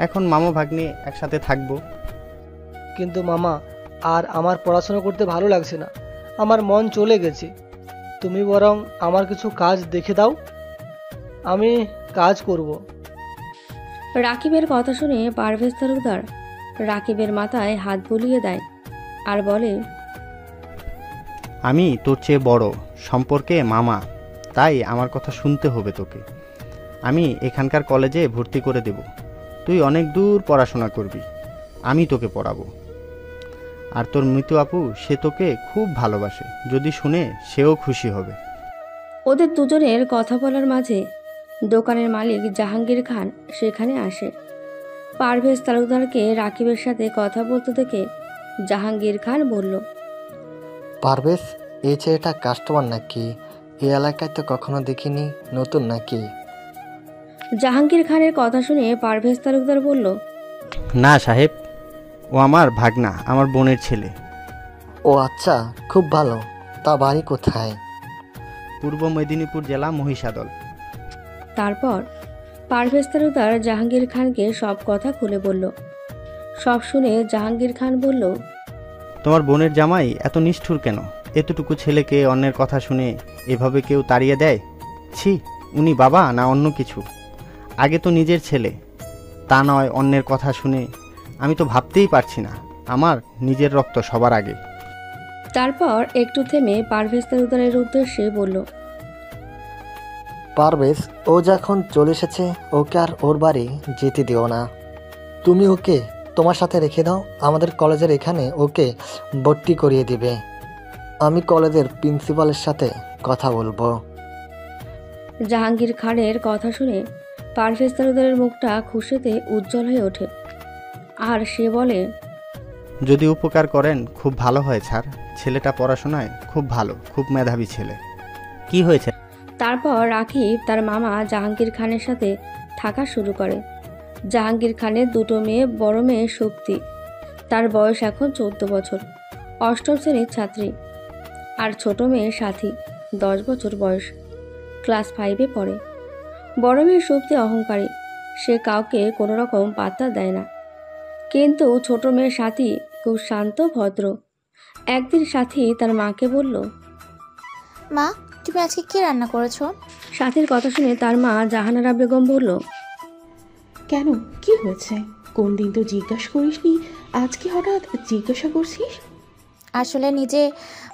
এখন মামা ভাগ্নে একসাথে থাকবো। কিন্তু মামা, আর আমার পড়াশোনা করতে ভালো লাগছে না, আমার মন চলে গেছে। তুমি বরং আমার কিছু কাজ দেখে দাও, আমি কাজ করব। রাকিবের কথা শুনে পারভেজ তালুকদার রাকিবের মাথায় হাত বুলিয়ে দেয় আর বলে, আমি তোর চেয়ে বড়, সম্পর্কে মামা, তাই আমার কথা শুনতে হবে তোকে। আমি এখানকার কলেজে ভর্তি করে দেব। তুই অনেক দূর পড়াশোনা করবি, আমি তোকে পড়াবো। আর তোর মিতু আপু, সে তোকে খুব ভালোবাসে, যদি শুনে সেও খুশি হবে। ওদের দুজনের কথা বলার মাঝে দোকানের মালিক জাহাঙ্গীর খান সেখানে আসে। পারভেজ তালুকদারকে রাকিবের সাথে কথা বলতে দেখে জাহাঙ্গীর খান বলল, পারভেজ, এই ছেলেটা কাস্টমার নাকি? এই এলাকায় তো কখনো দেখিনি, নতুন নাকি? জাহাঙ্গীর খানের কথা শুনে পারভেজ তালুকদার বলল, না সাহেব, ও আমার ভাগনা, আমার বোনের ছেলে। ও আচ্ছা, খুব ভালো। তা বাড়ি কোথায়? পূর্ব মেদিনীপুর জেলা, মহিষাদল। তারপর পারভেজ তালুকদার জাহাঙ্গীর খানকে সব কথা খুলে বলল। সব শুনে জাহাঙ্গীর খান বলল, তোমার বোনের জামাই এত নিষ্ঠুর কেন? এতটুকু ছেলেকে অন্যের কথা শুনে এভাবে কেউ তাড়িয়ে দেয়? ছি, উনি বাবা না অন্য কিছু? আগে তো নিজের ছেলে, তা নয় অন্যের কথা শুনে। আমি তো ভাবতেই পারছি না। আমার নিজের রক্ত সবার আগে। তারপর একটু থেমে পারভেজ তালুকদারের উদ্দেশ্যে বলল, পারভেজ, ও যখন চলে এসেছে ওকে আর ওর বাড়ি যেতে দিও না। তুমি ওকে তোমার সাথে রেখে দাও। আমাদের কলেজের এখানে ওকে ভর্তি করিয়ে দিবে। আমি কলেজের প্রিন্সিপালের সাথে কথা বলবো। জাহাঙ্গীর খানের কথা শুনে পারভেজ তালুকদারের মুখটা খুশিতে উজ্জ্বল হয়ে ওঠে আর সে বলে, যদি উপকার করেন খুব ভালো হয় স্যার। ছেলেটা পড়াশোনায় খুব ভালো, খুব মেধাবী ছেলে। কি হয়েছে? তারপর রাকিব তার মামা জাহাঙ্গীর খানের সাথে থাকা শুরু করে। জাহাঙ্গীর খানের 2 মেয়ে, বড় মেয়ে শক্তি, তার বয়স এখন 14 বছর, 8ম শ্রেণীর ছাত্রী। আর ছোট মেয়ে সাথী, 10 বছর বয়স, ক্লাস 5-এ পড়ে। বড় মেয়ে শক্তি অহংকারী, সে কাউকে কোনো রকম পাত্তা দেয় না। কিন্তু ছোট মেয়ে সাথী খুব শান্ত ভদ্র। একদিন সাথী তার মাকে বলল, মা, তুমি আজকে কি রান্না করেছো? সাথীর কথা শুনে তার মা জাহানারা বেগম বলল, কেন, কি হয়েছে? কোন দিন তো জিজ্ঞাসা করিসনি, আজকে হঠাৎ জিজ্ঞাসা করছিস? আসলে নিজে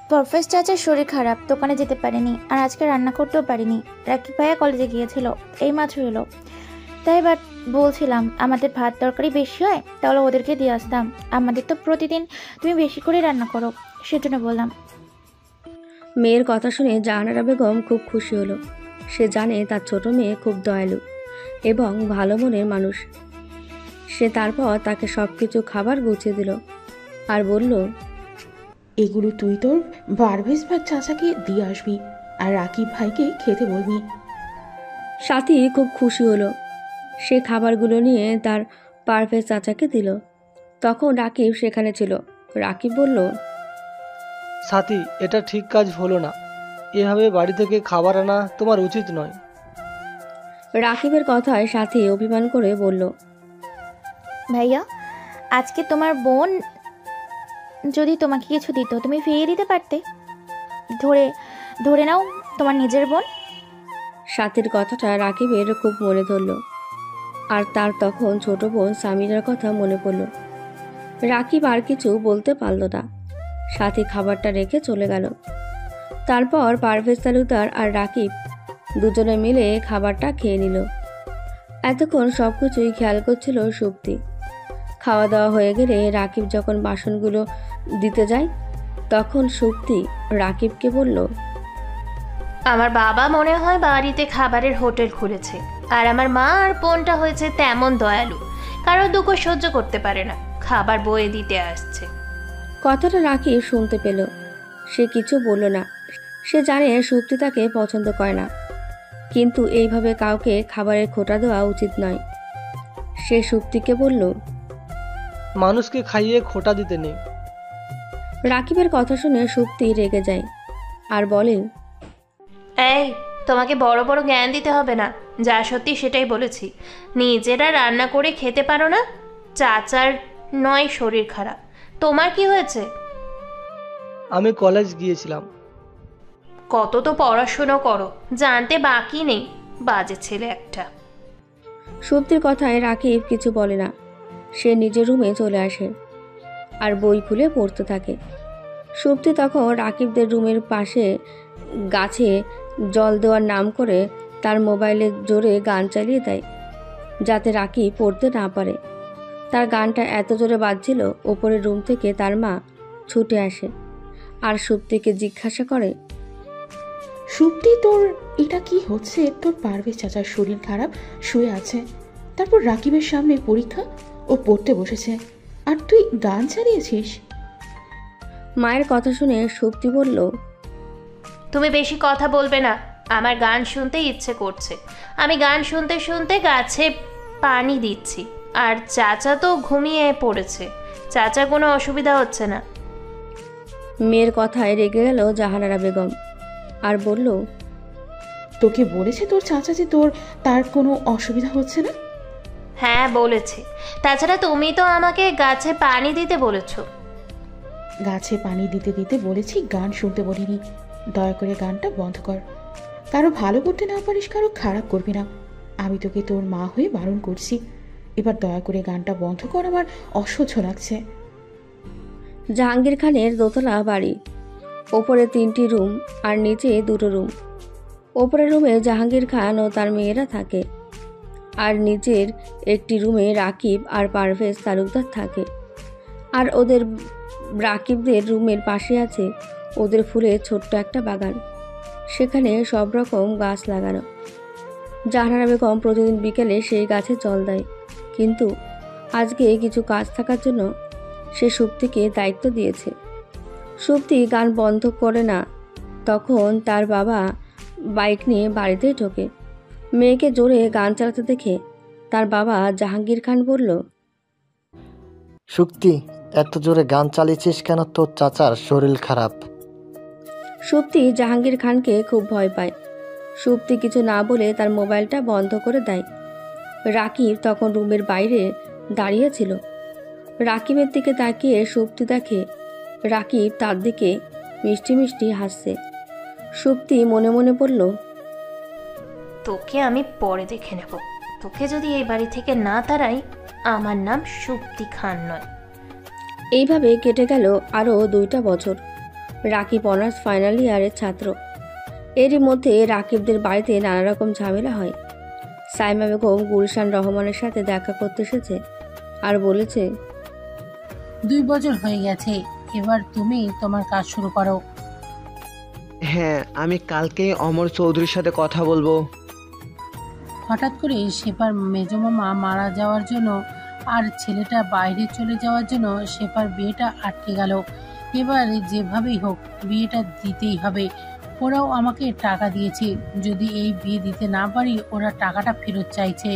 পারভেজ চাচার শরীর খারাপ, দোকানে যেতে পারিনি, আর আজকে রান্না করতেও পারিনি। রাকিব ভাইয়া কলেজে গিয়েছিল, এই মাত্র এলো। তাই বলছিলাম আমাদের ভাত তরকারি বেশি হয়, তাহলে ওদেরকে দিয়ে আসতাম। আমাদের তো প্রতিদিন তুমি বেশি করে রান্না করো, সেজন্য বললাম। মেয়ের কথা শুনে জাহানারা বেগম খুব খুশি হলো। সে জানে তার ছোট মেয়ে খুব দয়ালু এবং ভালো মনের মানুষ। সে তারপর তাকে সব কিছু খাবার গুছিয়ে দিল আর বলল, এগুলো তুই তোর পারভেজ ভাই চাচাকে দিয়ে আসবি আর রাকিব ভাইকে খেতে বলবি। সাথী খুব খুশি হলো। সে খাবারগুলো নিয়ে তার পারভেজ চাচাকে দিল। তখন রাকিব সেখানে ছিল। রাকিব বলল, সাথী, এটা ঠিক কাজ হলো না। এভাবে বাড়ি থেকে খাবার আনা তোমার উচিত নয়। রাকিবের কথায় সাথী অভিমান করে বলল, ভাইয়া, আজকে তোমার বোন যদি তোমাকে কিছু দিত তুমি ফিরিয়ে দিতে পারতে। ধরে নাও তোমার নিজের বোন। সাথীর কথাটা রাকিবের খুব মনে ধরল। আর তার তখন ছোট বোন সামিরার কথা মনে পড়ল। রাকিব আর কিছু বলতে পারল না, সাথে খাবারটা রেখে চলে গেল। তারপর পারভেজ তালুকদার আর রাকিব দুজনে মিলে খাবারটা খেয়ে নিল। এতক্ষণ সব কিছুই খেয়াল করছিল সুপ্তি। খাওয়া দাওয়া হয়ে গেলে রাকিব যখন বাসনগুলো দিতে যায়, তখন সুপ্তি রাকিবকে বলল, আমার বাবা মনে হয় বাড়িতে খাবারের হোটেল খুলেছে, আর আমার মা আর বোনটা হয়েছে তেমন দয়ালু, কারো দুঃখ সহ্য করতে পারে না, খাবার বয়ে দিতে আসছে। কথাটা রাকিব শুনতে পেল। সে কিছু বলল না। সে জানে সুপ্তি তাকে পছন্দ করে না, কিন্তু এইভাবে কাউকে খাবারের খোঁটা দেওয়া উচিত নয়। সে সুপ্তিকে বলল, মানুষকে খাইয়ে খোটা দিতে নেই। রাকিবের কথা শুনে সুপ্তি রেগে যায় আর বলে, এই, তোমাকে বড় বড় জ্ঞান দিতে হবে না, যা সত্যি সেটাই বলেছি। নিজেরা রান্না করে খেতে পারো না? চাচার নয় শরীর খারাপ, তোমার কি হয়েছে? আমি কলেজ গিয়েছিলাম। কত তো পড়াশুনো করো, জানতে বাকি নেই, বাজে ছেলে একটা। সুপ্তির কথায় রাকিব কিছু বলে না। সে নিজের রুমে চলে আসে আর বই খুলে পড়তে থাকে। সুপ্তি তখন রাকিবদের রুমের পাশে গাছে জল দেওয়ার নাম করে তার মোবাইলে জোরে গান চালিয়ে দেয়, যাতে রাকিব পড়তে না পারে। তার গানটা এত জোরে বাজছিল, ওপরের রুম থেকে তার মা ছুটে আসে আর সুপ্তিকে জিজ্ঞাসা করে, সুপ্তি, তোর এটা কি হচ্ছে? তোর পারভেজ চাচার শরীর খারাপ, শুয়ে আছে, তারপর রাকিবের সামনে পরীক্ষা, ও পড়তে বসেছে, আর তুই গান চালিয়েছিস? মায়ের কথা শুনে সুপ্তি বলল, তুমি বেশি কথা বলবে না, আমার গান শুনতে ইচ্ছে করছে। আমি গান শুনতে শুনতে গাছে পানি দিচ্ছি, আর চাচা তো ঘুমিয়ে পড়েছে, চাচা কোনো অসুবিধা হচ্ছে না। মেয়ের কথায় রেগে গেল জাহানারা বেগম আর বলল, তোকে বলেছে তোর চাচা যে তার কোনো অসুবিধা হচ্ছে না? হ্যাঁ বলেছে, তাছাড়া তুমি তো আমাকে গাছে পানি দিতে বলেছ। গাছে পানি দিতে দিতে বলেছি, গান শুনতে বলিনি। দয়া করে গানটা বন্ধ কর। কারো ভালো করতে না পারিস, কারো খারাপ করবি না। আমি তোকে তোর মা হয়ে বারণ করছি, এবার দয়া করে গানটা বন্ধ কর, আমার অসহ্য লাগছে। জাহাঙ্গীর খানের দোতলা বাড়ি, ওপরে 3টি রুম আর নিচে 2টো রুম। ওপরের রুমে জাহাঙ্গীর খান ও তার মেয়েরা থাকে, আর নিচের একটি রুমে রাকিব আর পারভেজ তালুকদার থাকে। আর ওদের রাকিবদের রুমের পাশে আছে ওদের ফুলের ছোট্ট একটা বাগান, সেখানে সব রকম গাছ লাগানো। জাহানারা বেগম প্রতিদিন বিকেলে সেই গাছে জল দেয়, কিন্তু আজকে কিছু কাজ থাকার জন্য সে সুপ্তিকে দায়িত্ব দিয়েছে। সুপ্তি গান বন্ধ করে না, তখন তার বাবা বাইক নিয়ে বাড়িতেই ঢোকে। মেয়েকে জোরে গান চালাতে দেখে তার বাবা জাহাঙ্গীর খান বলল, সুপ্তি, এত জোরে গান চালিয়েছিস কেন? তোর চাচার শরীর খারাপ। সুপ্তি জাহাঙ্গীর খানকে খুব ভয় পায়। সুপ্তি কিছু না বলে তার মোবাইলটা বন্ধ করে দেয়। রাকিব তখন রুমের বাইরে দাঁড়িয়েছিল। রাকিবের দিকে তাকিয়ে সুপ্তি দেখে রাকিব তার দিকে মিষ্টি মিষ্টি হাসছে। সুপ্তি মনে মনে বলল, তোকে আমি পরে দেখে নেব, তোকে যদি এই বাড়ি থেকে না তাড়াই, আমার নাম সুপ্তি খান নয়। এইভাবে কেটে গেল আরও 2টা বছর। রাকিব অনার্স ফাইনাল ইয়ারের ছাত্র। এরই মধ্যে রাকিবদের বাড়িতে নানা রকম ঝামেলা হয়। সাইমা বেগম গুলশান রহমানের সাথে দেখা করতে এসেছে আর বলেছে, 2 বছর হয়ে গেছে, এবার তুমি তোমার কাজ শুরু করো। হ্যাঁ, আমি কালকেই অমর চৌধুরীর সাথে কথা বলবো। হঠাৎ করে শেফার মেজমামা মারা যাওয়ার জন্য আর ছেলেটা বাইরে চলে যাওয়ার জন্য শেফার বিয়েটা আটকে গেল। এবার যেভাবেই হোক বিয়েটা দিতেই হবে। ওরাও আমাকে টাকা দিয়েছে, যদি এই বিয়ে দিতে না পারি ওরা টাকাটা ফেরত চাইছে।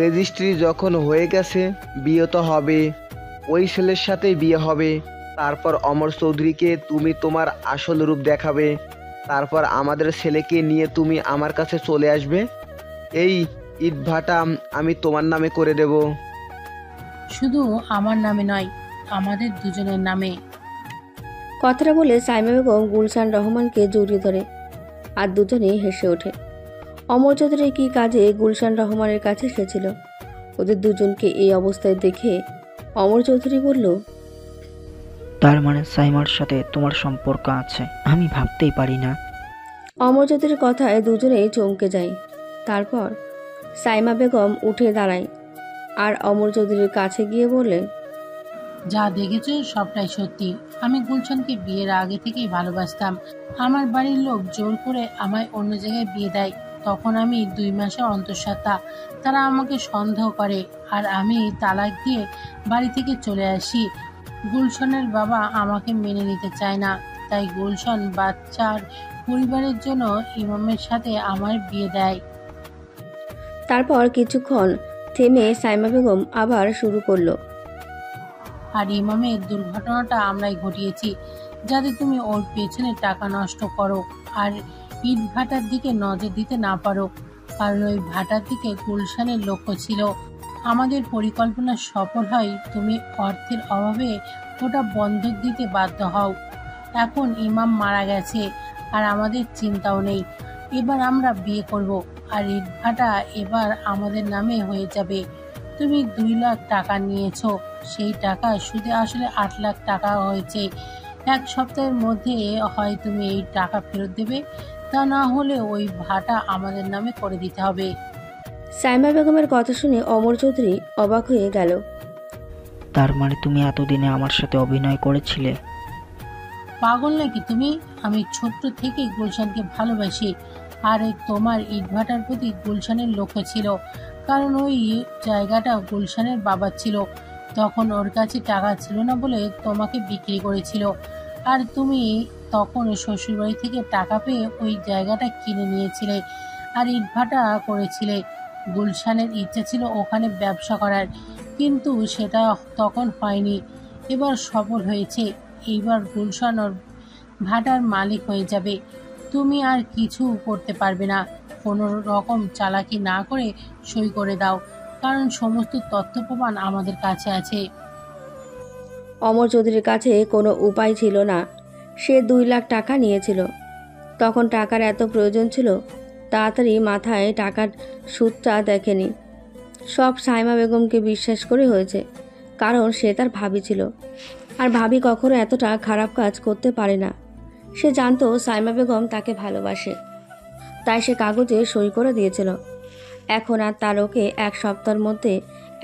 রেজিস্ট্রি যখন হয়ে গেছে বিয়ে তো হবে, ওই ছেলের সাথেই বিয়ে হবে। তারপর অমর চৌধুরীকে তুমি তোমার আসল রূপ দেখাবে, তারপর আমাদের ছেলেকে নিয়ে তুমি আমার কাছে চলে আসবে। এই ইটভাটা আমি তোমার নামে করে দেব। শুধু আমার নামে নয়, আমাদের দুজনের নামে। কথাটা বলে সাইমা বেগম গুলশান রহমানকে জড়িয়ে ধরে আর দুজনেই হেসে ওঠে। অমর চৌধুরী কী কাজে গুলশান রহমানের কাছে এসেছিল। ওদের দুজনকে এই অবস্থায় দেখে অমর চৌধুরী বলল, তার মানে সাইমার সাথে তোমার সম্পর্ক আছে? আমি ভাবতেই পারি না। অমর চৌধুরীর কথায় দুজনেই চমকে যায়। তারপর সাইমা বেগম উঠে দাঁড়ায় আর অমর চৌধুরীর কাছে গিয়ে বললে, যা দেখেছো সবটাই সত্যি। আমি গুলশানকে বিয়ের আগে থেকেই ভালোবাসতাম। আমার বাড়ির লোক জোর করে আমায় অন্য জায়গায় বিয়ে দেয়। তখন আমি 2 মাসে অন্তঃসত্ত্বা। তারা আমাকে সন্দেহ করে আর আমি তালাক দিয়ে বাড়ি থেকে চলে আসি। গুলশানের বাবা আমাকে মেনে নিতে চায় না, তাই গুলশান বাচ্চার পরিবারের জন্য ইমামের সাথে আমার বিয়ে দেয়। তারপর কিছুক্ষণ থেমে সাইমা বেগম আবার শুরু করলো, আর ইমামের দুর্ঘটনাটা আমরাই ঘটিয়েছি, যাতে তুমি ওর পেছনে টাকা নষ্ট করো আর ইট ভাটার দিকে নজর দিতে না পারো। কারণ ওই ভাটার দিকে গুলশানের লক্ষ্য ছিল। আমাদের পরিকল্পনা সফল হয়, তুমি অর্থের অভাবে ওটা বন্ধক দিতে বাধ্য হও। এখন ইমাম মারা গেছে আর আমাদের চিন্তাও নেই। এবার আমরা বিয়ে করব আর ইট ভাটা এবার আমাদের নামে হয়ে যাবে। তুমি 2 লাখ টাকা নিয়েছো, সেই টাকা সুদে আসলে 8 লাখ টাকা হয়েছে। 1 সপ্তাহের মধ্যে হয় তুমি এই টাকা ফেরত দেবে, তা না হলে ওই ভাটা আমাদের নামে করে দিতে হবে। সাইমা বেগমের কথা শুনে অমর চৌধুরী অবাক হয়ে গেল। তার মানে তুমি এতদিনে আমার সাথে অভিনয় করেছিলে? পাগল নাকি তুমি? আমি ছোট্ট থেকে গুলশানকে ভালোবাসি আর তোমার ইটভাটার প্রতি গুলশানের লক্ষ্য ছিল। কারণ ওই জায়গাটা গুলশানের বাবার ছিল। তখন ওর কাছে টাকা ছিল না বলে তোমাকে বিক্রি করেছিল, আর তুমি তখন শ্বশুরবাড়ি থেকে টাকা পেয়ে ওই জায়গাটা কিনে নিয়েছিলে আর ইটভাটা করেছিলে। গুলশানের ইচ্ছে ছিল ওখানে ব্যবসা করার, কিন্তু সেটা তখন হয়নি। এবার সফল হয়েছে। এইবার গুলশান ওর ভাটার মালিক হয়ে যাবে। তুমি আর কিছু করতে পারবে না। কোনো রকম চালাকি না করে সই করে দাও, কারণ সমস্ত তথ্য প্রমাণ আমাদের কাছে আছে। অমর চৌধুরীর কাছে কোনো উপায় ছিল না। সে 2 লাখ টাকা নিয়েছিল। তখন টাকার এত প্রয়োজন ছিল, তাড়াতাড়ি মাথায় টাকার সুদটা দেখেনি। সব সাইমা বেগমকে বিশ্বাস করে হয়েছে, কারণ সে তার ভাবি ছিল আর ভাবি কখনো এতটা খারাপ কাজ করতে পারে না। সে জানতো সাইমা বেগম তাকে ভালোবাসে, তাই সে কাগজে সই করে দিয়েছিল। এখন আর তার ওকে 1 সপ্তাহের মধ্যে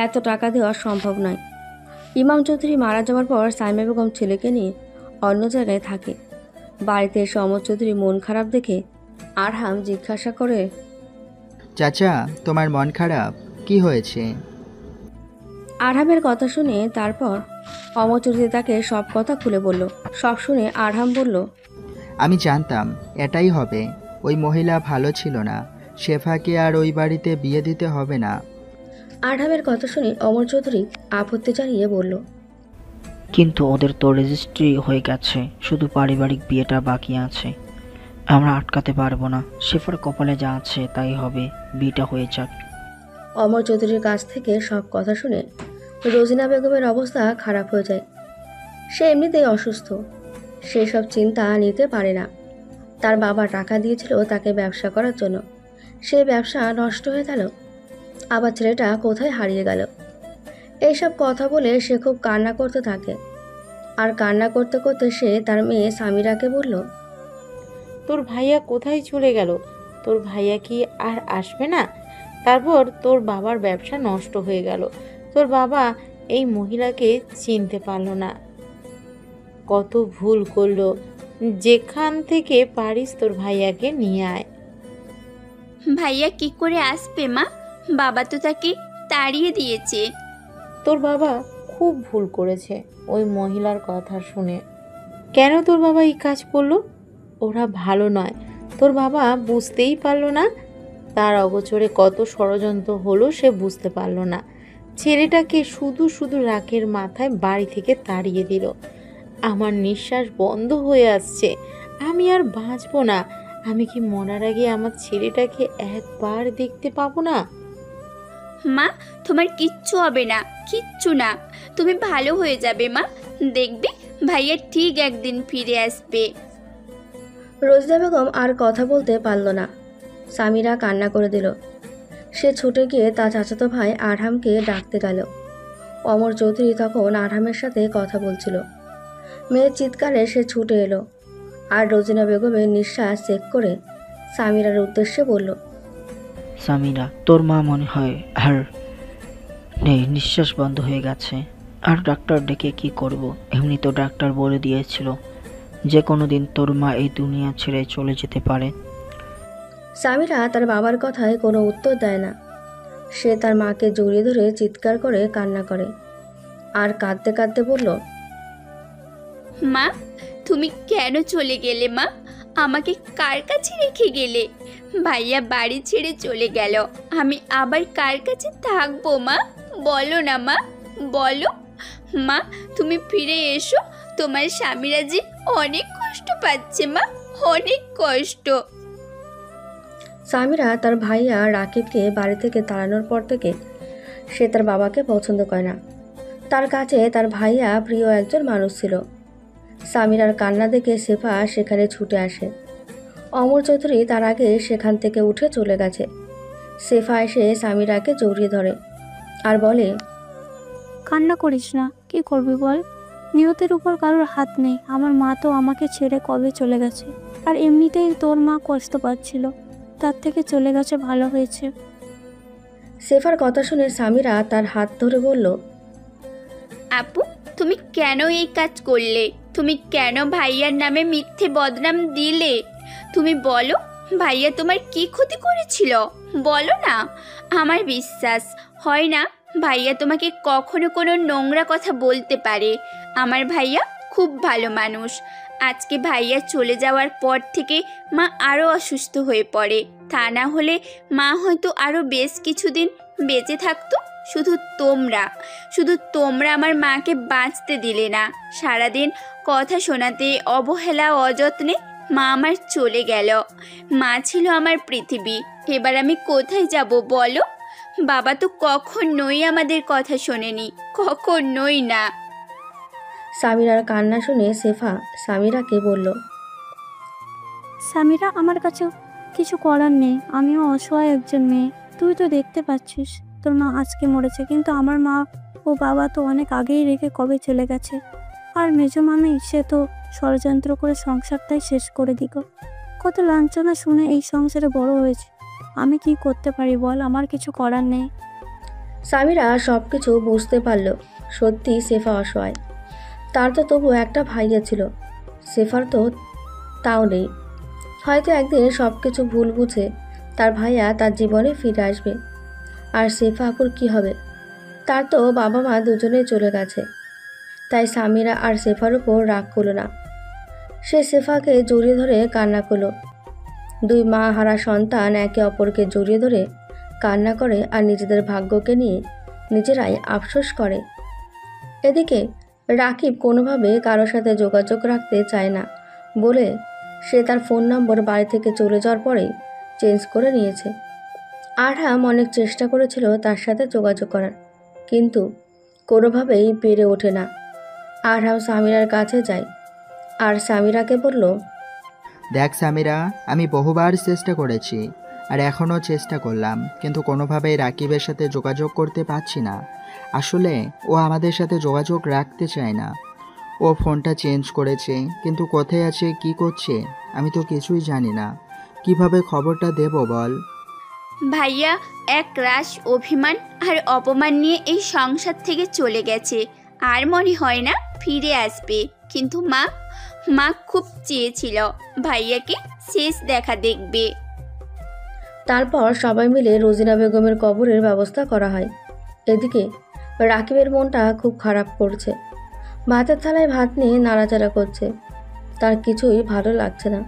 এত টাকা দেওয়া সম্ভব নয়। ইমাম চৌধুরী মারা যাওয়ার পর সাইমা বেগম ছেলেকে নিয়ে অন্য জায়গায় থাকে। বাড়িতে এসে অমর চৌধুরী মন খারাপ দেখে আরহাম জিজ্ঞাসা করে, চাচা, তোমার মন খারাপ? কি হয়েছে? আরহামের কথা শুনে তারপর অমর চৌধুরী তাকে সব কথা খুলে বলল। সব শুনে আরহাম বলল, আমি জানতাম এটাই হবে। ওই মহিলা ভালো ছিল না। শেফাকে আর ওই বাড়িতে বিয়ে দিতে হবে না। আরহামের কথা শুনে অমর চৌধুরী আপত্তি জানিয়ে বলল, কিন্তু ওদের তো রেজিস্ট্রি হয়ে গেছে, শুধু পারিবারিক বিয়েটা বাকি আছে। আমরা আটকাতে পারবো না। শেফার কপালে যা আছে তাই হবে, বিয়েটা হয়ে যাক। অমর চৌধুরীর কাছ থেকে সব কথা শুনে রোজিনা বেগমের অবস্থা খারাপ হয়ে যায়। সে এমনিতেই অসুস্থ, সে সব চিন্তা নিতে পারে না। তার বাবা টাকা দিয়েছিল তাকে ব্যবসা করার জন্য, সে ব্যবসা নষ্ট হয়ে গেল। আবার ছেলেটা কোথায় হারিয়ে গেল। এইসব কথা বলে সে খুব কান্না করতে থাকে। আর কান্না করতে করতে সে তার মেয়ে সামিরাকে বলল, তোর ভাইয়া কোথায় চলে গেল? তোর ভাইয়া কি আর আসবে না? তারপর তোর বাবার ব্যবসা নষ্ট হয়ে গেল। তোর বাবা এই মহিলাকে চিনতে পারলো না। কত ভুল করলো। যেখান থেকে পারিস তোর ভাইয়াকে নিয়ে আয়। ভাইয়া কি করে আসবে মা? বাবা তো তাকে তাড়িয়ে দিয়েছে। তোর বাবা খুব ভুল করেছে ওই মহিলার কথা শুনে। কেন তোর বাবা এই কাজ করলো? ওরা ভালো নয়। তোর বাবা বুঝতেই পারলো না। তার অগোচরে কত ষড়যন্ত্র হলো সে বুঝতে পারলো না। ছেলেটাকে শুধু শুধু রাগের মাথায় বাড়ি থেকে তাড়িয়ে দিল। আমার নিঃশ্বাস বন্ধ হয়ে আসছে। আমি আর বাঁচবো না। আমি কি মরার আগে আমার ছেলেটাকে একবার দেখতে পাবো না? মা, তোমার কিচ্ছু হবে না, কিচ্ছু না। তুমি ভালো হয়ে যাবে মা। দেখবে ভাইয়া ঠিক একদিন ফিরে আসবে। রোজিনা বেগম আর কথা বলতে পারল না। সামিরা কান্না করে দিল। সে ছুটে গিয়ে তার চাচাতো ভাই আরহামকে ডাকতে গেল। অমর চৌধুরী তখন আরহামের সাথে কথা বলছিল। মেয়ের চিৎকারে সে ছুটে এলো আর রোজিনা বেগমের নিঃশ্বাস চেক করে সামিরার উদ্দেশ্যে বলল, সামিরা, তোর মা মনে হয় আর নেই, নিঃশ্বাস বন্ধ হয়ে গেছে। আর ডাক্তার ডেকে কি করব? এমনি তো ডাক্তার বলে দিয়েছিল যে কোনো দিন তোর মা এই দুনিয়া ছেড়ে চলে যেতে পারে। সামিরা তার বাবার কথায় কোনো উত্তর দেয় না। সে তার মাকে জড়িয়ে ধরে চিৎকার করে কান্না করে আর কাঁদতে কাঁদতে বলল, মা, তুমি কেন চলে গেলে মা? আমাকে কার কাছে রেখে গেলে? ভাইয়া বাড়ি ছেড়ে চলে গেল, আমি আবার কার কাছে থাকবো মা? বলো না মা, বলো। মা, তুমি ফিরে এসো, তোমার স্বামীরা যে অনেক কষ্ট পাচ্ছে মা, অনেক কষ্ট। সামিরা তার ভাইয়া রাকিবকে বাড়ি থেকে তাড়ানোর পর থেকে সে তার বাবাকে পছন্দ করে না। তার কাছে তার ভাইয়া প্রিয় একজন মানুষ ছিল। সামিরার কান্না দেখে শেফা সেখানে ছুটে আসে। অমর চৌধুরী তার আগে সেখান থেকে উঠে চলে গেছে। শেফা এসে সামিরাকে জড়িয়ে ধরে আর বলে, কান্না করিস না, কি করবি বল? নিয়তের উপর কারোর হাত নেই। আমার মা তো আমাকে ছেড়ে কবে চলে গেছে, আর এমনিতেই তোর মা কষ্ট পাচ্ছিল, তার থেকে চলে গেছে, ভালো হয়েছে। শেফার কথা শুনে সামিরা তার হাত ধরে বলল, আপু, তুমি কেন এই কাজ করলে? তুমি কেন ভাইয়ার নামে মিথ্যে বদনাম দিলে? তুমি বলো, ভাইয়া তোমার কি ক্ষতি করেছিল? বলো না। আমার বিশ্বাস হয় না ভাইয়া তোমাকে কখনো কোনো নোংরা কথা বলতে পারে। আমার ভাইয়া খুব ভালো মানুষ। আজকে ভাইয়া চলে যাওয়ার পর থেকে মা আরও অসুস্থ হয়ে পড়ে। তা না হলে মা হয়তো আরও বেশ কিছুদিন বেঁচে থাকতো। শুধু তোমরা আমার মাকে বাঁচতে দিলে না। সারাদিন কথা শোনাতে, অবহেলা অযত্নে মা আমার চলে গেল। মা ছিল আমার পৃথিবী। এবার আমি কোথায় যাব বলো? বাবা তো কখনোই আমাদের কথা শোনেনি, কখনোই না। সামিরার কান্না শুনে শেফা সামিরাকে বলল, সামিরা, আমার কাছে কিছু করার নেই, আমিও অসহায় একজন মেয়ে। তুই তো দেখতে পাচ্ছিস তোর মা আজকে মরেছে, কিন্তু আমার মা ও বাবা তো অনেক আগেই রেখে কবে চলে গেছে। আর মেজো মামি, সে তো ষড়যন্ত্র করে সংসারটাই শেষ করে দিল। কত লাঞ্ছনা শুনে এই সংসারে বড় হয়েছে। আমি কি করতে পারি বল? আমার কিছু করার নেই। সামিরা সব কিছু বুঝতে পারল। সত্যি শেফা অসহায়। তার তো তবু একটা ভাইয়া ছিল, শেফার তো তাও নেই। হয়তো একদিন সব কিছু ভুল বুঝে তার ভাইয়া তার জীবনে ফিরে আসবে। আর শেফা আপুর কী হবে? তার তো বাবা মা দুজনেই চলে গেছে। তাই সামিরা আর শেফার উপর রাগ করল না। সে শেফাকে জড়িয়ে ধরে কান্না করলো। দুই মা হারা সন্তান একে অপরকে জড়িয়ে ধরে কান্না করে আর নিজেদের ভাগ্যকে নিয়ে নিজেরাই আফসোস করে। এদিকে রাকিব কোনোভাবে কারোর সাথে যোগাযোগ রাখতে চায় না বলে সে তার ফোন নম্বর বাড়ি থেকে চলে যাওয়ার পরেই চেঞ্জ করে নিয়েছে। আরহাম অনেক চেষ্টা করেছিল তার সাথে যোগাযোগ করার, কিন্তু কোনোভাবেই পেরে ওঠে না। আরহাম সামিরার কাছে যায় আর সামিরাকে বলল, দেখ সামিরা, আমি বহুবার চেষ্টা করেছি আর এখনও চেষ্টা করলাম, কিন্তু কোনোভাবেই রাকিবের সাথে যোগাযোগ করতে পারছি না। আসলে ও আমাদের সাথে যোগাযোগ রাখতে চায় না। ও ফোনটা চেঞ্জ করেছে, কিন্তু কোথায় আছে, কি করছে আমি তো কিছুই জানি না। কিভাবে খবরটা দেব বল? ভাইয়া এক রাশ অভিমান আর অপমান নিয়ে এই সংসার থেকে চলে গেছে, আর মনে হয় না ফিরে আসবে। কিন্তু মা খুব চেয়েছিল ভাইয়াকে শেষ দেখা দেখবে। তারপর সবাই মিলে রোজিনা বেগমের কবরের ব্যবস্থা করা হয়। এদিকে রাকিবের মনটা খুব খারাপ করছে। ভাতের থালায় ভাত নিয়ে নাড়াচাড়া করছে। তার কিছুই ভালো লাগছে না।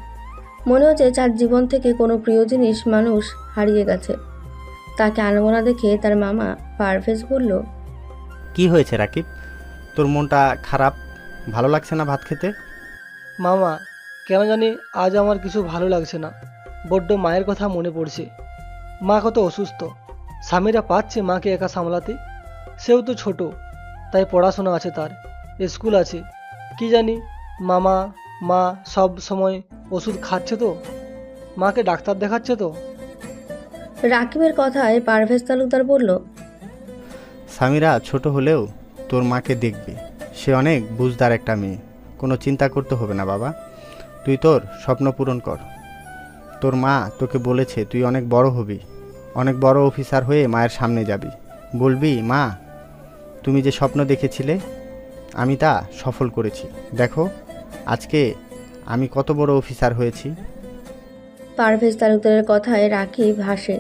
মনে হচ্ছে তার জীবন থেকে কোনো প্রিয় জিনিস মানুষ হারিয়ে গেছে। তাকে আনমনা দেখে তার মামা পারভেজ বলল, কি হয়েছে রাকিব, তোর মনটা খারাপ, ভালো লাগছে না ভাত খেতে? মামা, কেন জানি আজ আমার কিছু ভালো লাগছে না। বড্ড মায়ের কথা মনে পড়ছে। মা কত অসুস্থ, স্বামীরা পাচ্ছে মাকে একা সামলাতে। সেও তো ছোট, তাই পড়াশোনা আছে, তার স্কুল আছে। কি জানি মা সব সময় ওষুধ খাচ্ছে তো, মাকে ডাক্তার দেখাচ্ছে তো। রাকিবের কথায় পারভেজ তালুকদার বলল, সামিরা ছোট হলেও তোর মাকে দেখবি, সে অনেক বুঝদার একটা মেয়ে, কোনো চিন্তা করতে হবে না বাবা। তুই তোর স্বপ্ন পূরণ কর। তোর মা তোকে বলেছে তুই অনেক বড় হবি, অনেক বড় অফিসার হয়ে মায়ের সামনে যাবি, বলবি মা তুমি যে স্বপ্ন দেখেছিলে আমি তা সফল করেছি, দেখো আজকে আমি কত বড় অফিসার হয়েছি। পারভেজ তালুকদারের কথায় রাকিব হাসে,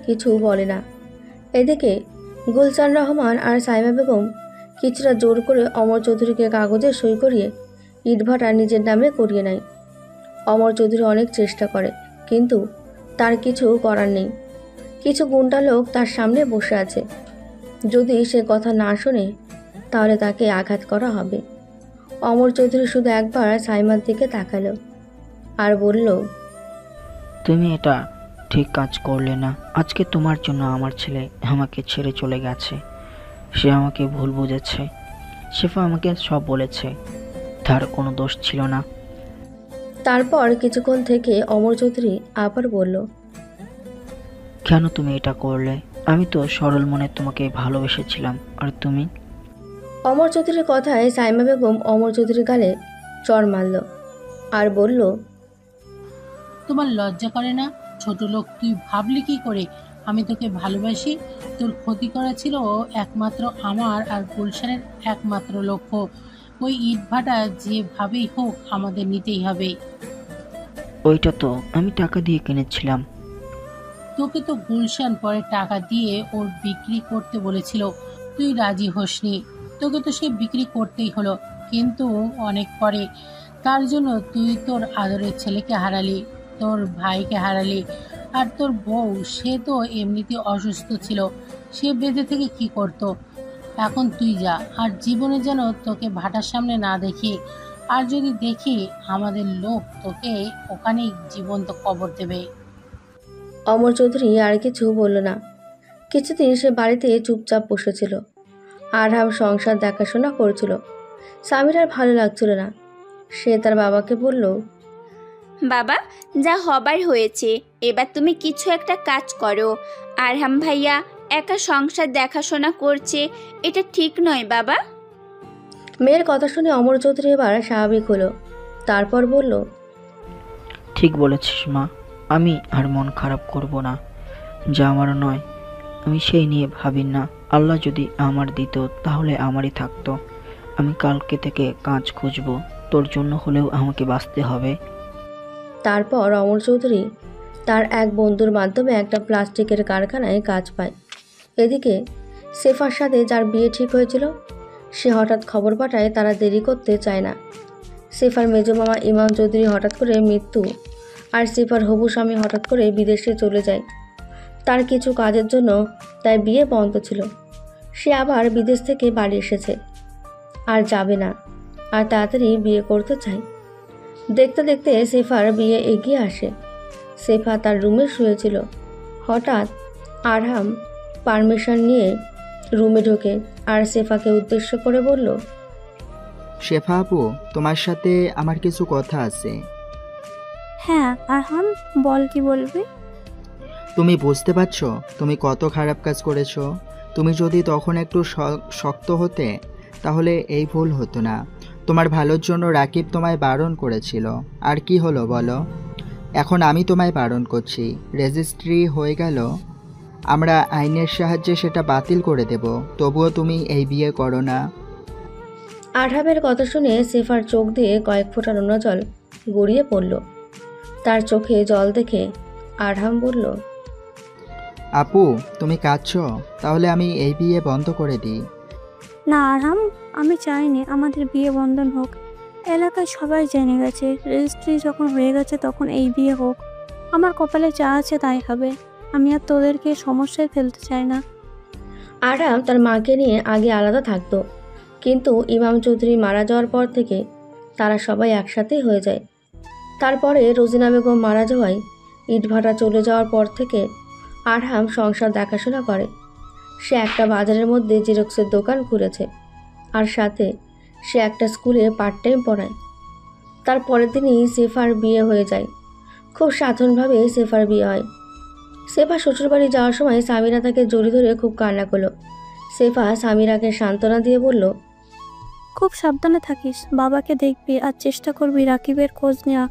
কিছু বলে না। এদিকে গুলজান রহমান আর সাইমা বেগম কিছুটা জোর করে অমর চৌধুরীকে কাগজে সই করিয়ে ইটভাটা নিজের নামে করিয়ে নেয়। অমর চৌধুরী অনেক চেষ্টা করে, কিন্তু তার কিছু করার নেই। কিছু গুন্ডা লোক তার সামনে বসে আছে, যদি সে কথা না শোনে তাহলে তাকে আঘাত করা হবে। অমর চৌধুরী শুধু একবার সাইমার দিকে তাকালো আর বলল, তুমি এটা ঠিক কাজ করলে না। আজকে তোমার জন্য আমার ছেলে আমাকে ছেড়ে চলে গেছে। সে আমাকে ভুল বুঝেছে। শেফা আমাকে সব বলেছে, তার কোনো দোষ ছিল না। তারপর কিছুক্ষণ থেকে অমর চৌধুরী আবার বলল, কেন তুমি এটা করলে? আমি তো সরল মনে তোমাকে ভালোবেসেছিলাম, আর তুমি? অমর চৌধুরীর কথায় সাইমা বেগম অমর চৌধুরীর গালে চড় মারল আর বলল, তোমার লজ্জা করে না? ছোট লোক, তুই ভাবলি কি করে আমি তোকে ভালোবাসি? তোর ক্ষতি করা ছিল একমাত্র আমার আর গুলশানের একমাত্র লক্ষ্য। ওই ইটভাটা যেভাবেই হোক আমাদের নিতেই হবে। ওইটা তো আমি টাকা দিয়ে কিনেছিলাম। তোকে তো গুলশান পরে টাকা দিয়ে ওর বিক্রি করতে বলেছিল, তুই রাজি হসনি। তোকে তো সে বিক্রি করতেই হলো, কিন্তু অনেক পরে। তার জন্য তুই তোর আদরের ছেলেকে হারালি, তোর ভাইকে হারালি, আর তোর বউ সে তো এমনিতে অসুস্থ ছিল, সে বেঁধে থেকে কি করতো। এখন তুই যা, আর জীবনে যেন তোকে ভাটার সামনে না দেখি, আর যদি দেখি আমাদের লোক তোকে ওখানেই জীবন্ত কবর দেবে। অমর চৌধুরী আর কিছু বলল না। কিছুদিন সে বাড়িতে চুপচাপ বসেছিল। আরহাম সংসার দেখাশোনা করছিল। স্বামীর আর ভালো লাগছিল না। সে তার বাবাকে বলল, বাবা, যা হবার হয়েছে, এবার তুমি কিছু একটা কাজ করো। আরহাম ভাইয়া একা সংসার দেখাশোনা করছে, এটা ঠিক নয় বাবা। মেয়ের কথা শুনে অমর চৌধুরী এবার স্বাভাবিক হলো। তারপর বলল, ঠিক বলেছিস মা, আমি আর মন খারাপ করব না। যা আমার নয় আমি সেই নিয়ে ভাবি না। আল্লাহ যদি আমার দিত তাহলে আমারই থাকতো। আমি কালকে থেকে কাজ খুঁজব, তোর জন্য হলেও আমাকে বাঁচতে হবে। তারপর অমর চৌধুরী তার এক বন্ধুর মাধ্যমে একটা প্লাস্টিকের কারখানায় কাজ পায়। এদিকে সেফার সাথে যার বিয়ে ঠিক হয়েছিল সে হঠাৎ খবর পাঠায় তারা দেরি করতে চায় না। সেফার মেজ মামা ইমাম চৌধুরী হঠাৎ করে মৃত্যু, আর সেফার হবু স্বামী হঠাৎ করে বিদেশে চলে যায়। তার কিছু কাজের জন্য তাই বিয়ে বন্ধ ছিল। সে আবার বিদেশ থেকে বাড়ি এসেছে, আর যাবে না, আর তাড়াতাড়ি বিয়ে করতে চায়। দেখতে দেখতে সেফার বিয়ে এগিয়ে আসে। সেফা তার রুমে শুয়েছিল। হঠাৎ আরহাম পারমিশন নিয়ে রুমে ঢোকে আর সেফাকে উদ্দেশ্য করে বলল, শেফা আপু, তোমার সাথে আমার কিছু কথা আছে। হ্যাঁ আরহাম, বল, কি বলবি? তুমি বুঝতে পারছো তুমি কত খারাপ কাজ করেছো? তুমি যদি তখন একটু শক্ত হতে তাহলে এই ভুল হতো না। তোমার ভালোর জন্য রাকিব তোমায় বারণ করেছিল, আর কি হলো বলো? এখন আমি তোমায় বারণ করছি। রেজিস্ট্রি হয়ে গেল, আমরা আইনের সাহায্যে সেটা বাতিল করে দেব, তবুও তুমি এই বিয়ে করো না। আরহামের কথা শুনে সেফার চোখ দিয়ে কয়েক ফোঁটা নোনা জল গড়িয়ে পড়ল। তার চোখে জল দেখে আরহাম বলল, আপু তুমি কাঁদছো? তাহলে আমি এই বিয়ে বন্ধ করে দিই। না আরহাম, আমি চাইনি আমাদের বিয়ে বন্ধন হোক। এলাকায় সবাই জেনে গেছে, রেজিস্ট্রি যখন হয়ে গেছে তখন এই বিয়ে হোক। আমার কপালে যা আছে তাই হবে। আমি আর তোদেরকে সমস্যায় ফেলতে চাই না। আরহাম তার মাকে নিয়ে আগে আলাদা থাকতো, কিন্তু ইমাম চৌধুরী মারা যাওয়ার পর থেকে তারা সবাই একসাথেই হয়ে যায়। তারপরে রোজিনা বেগম মারা যাওয়ায় ইটভাটা চলে যাওয়ার পর থেকে আরহাম সংসার দেখাশোনা করে। সে একটা বাজারের মধ্যে জেরক্সের দোকান খুলেছে, আর সাথে সে একটা স্কুলে পার্ট টাইম পড়ায়। তার পরের দিনই সেফার বিয়ে হয়ে যায়। খুব সাধারণভাবে সেফার বিয়ে হয়। সেফা শ্বশুরবাড়ি যাওয়ার সময় সামিরা তাকে জড়িয়ে ধরে খুব কান্না করলো। সেফা সামিরাকে সান্ত্বনা দিয়ে বলল, খুব সাবধানে থাকিস, বাবাকে দেখবি আর চেষ্টা করবি রাকিবের খোঁজ নেওয়া।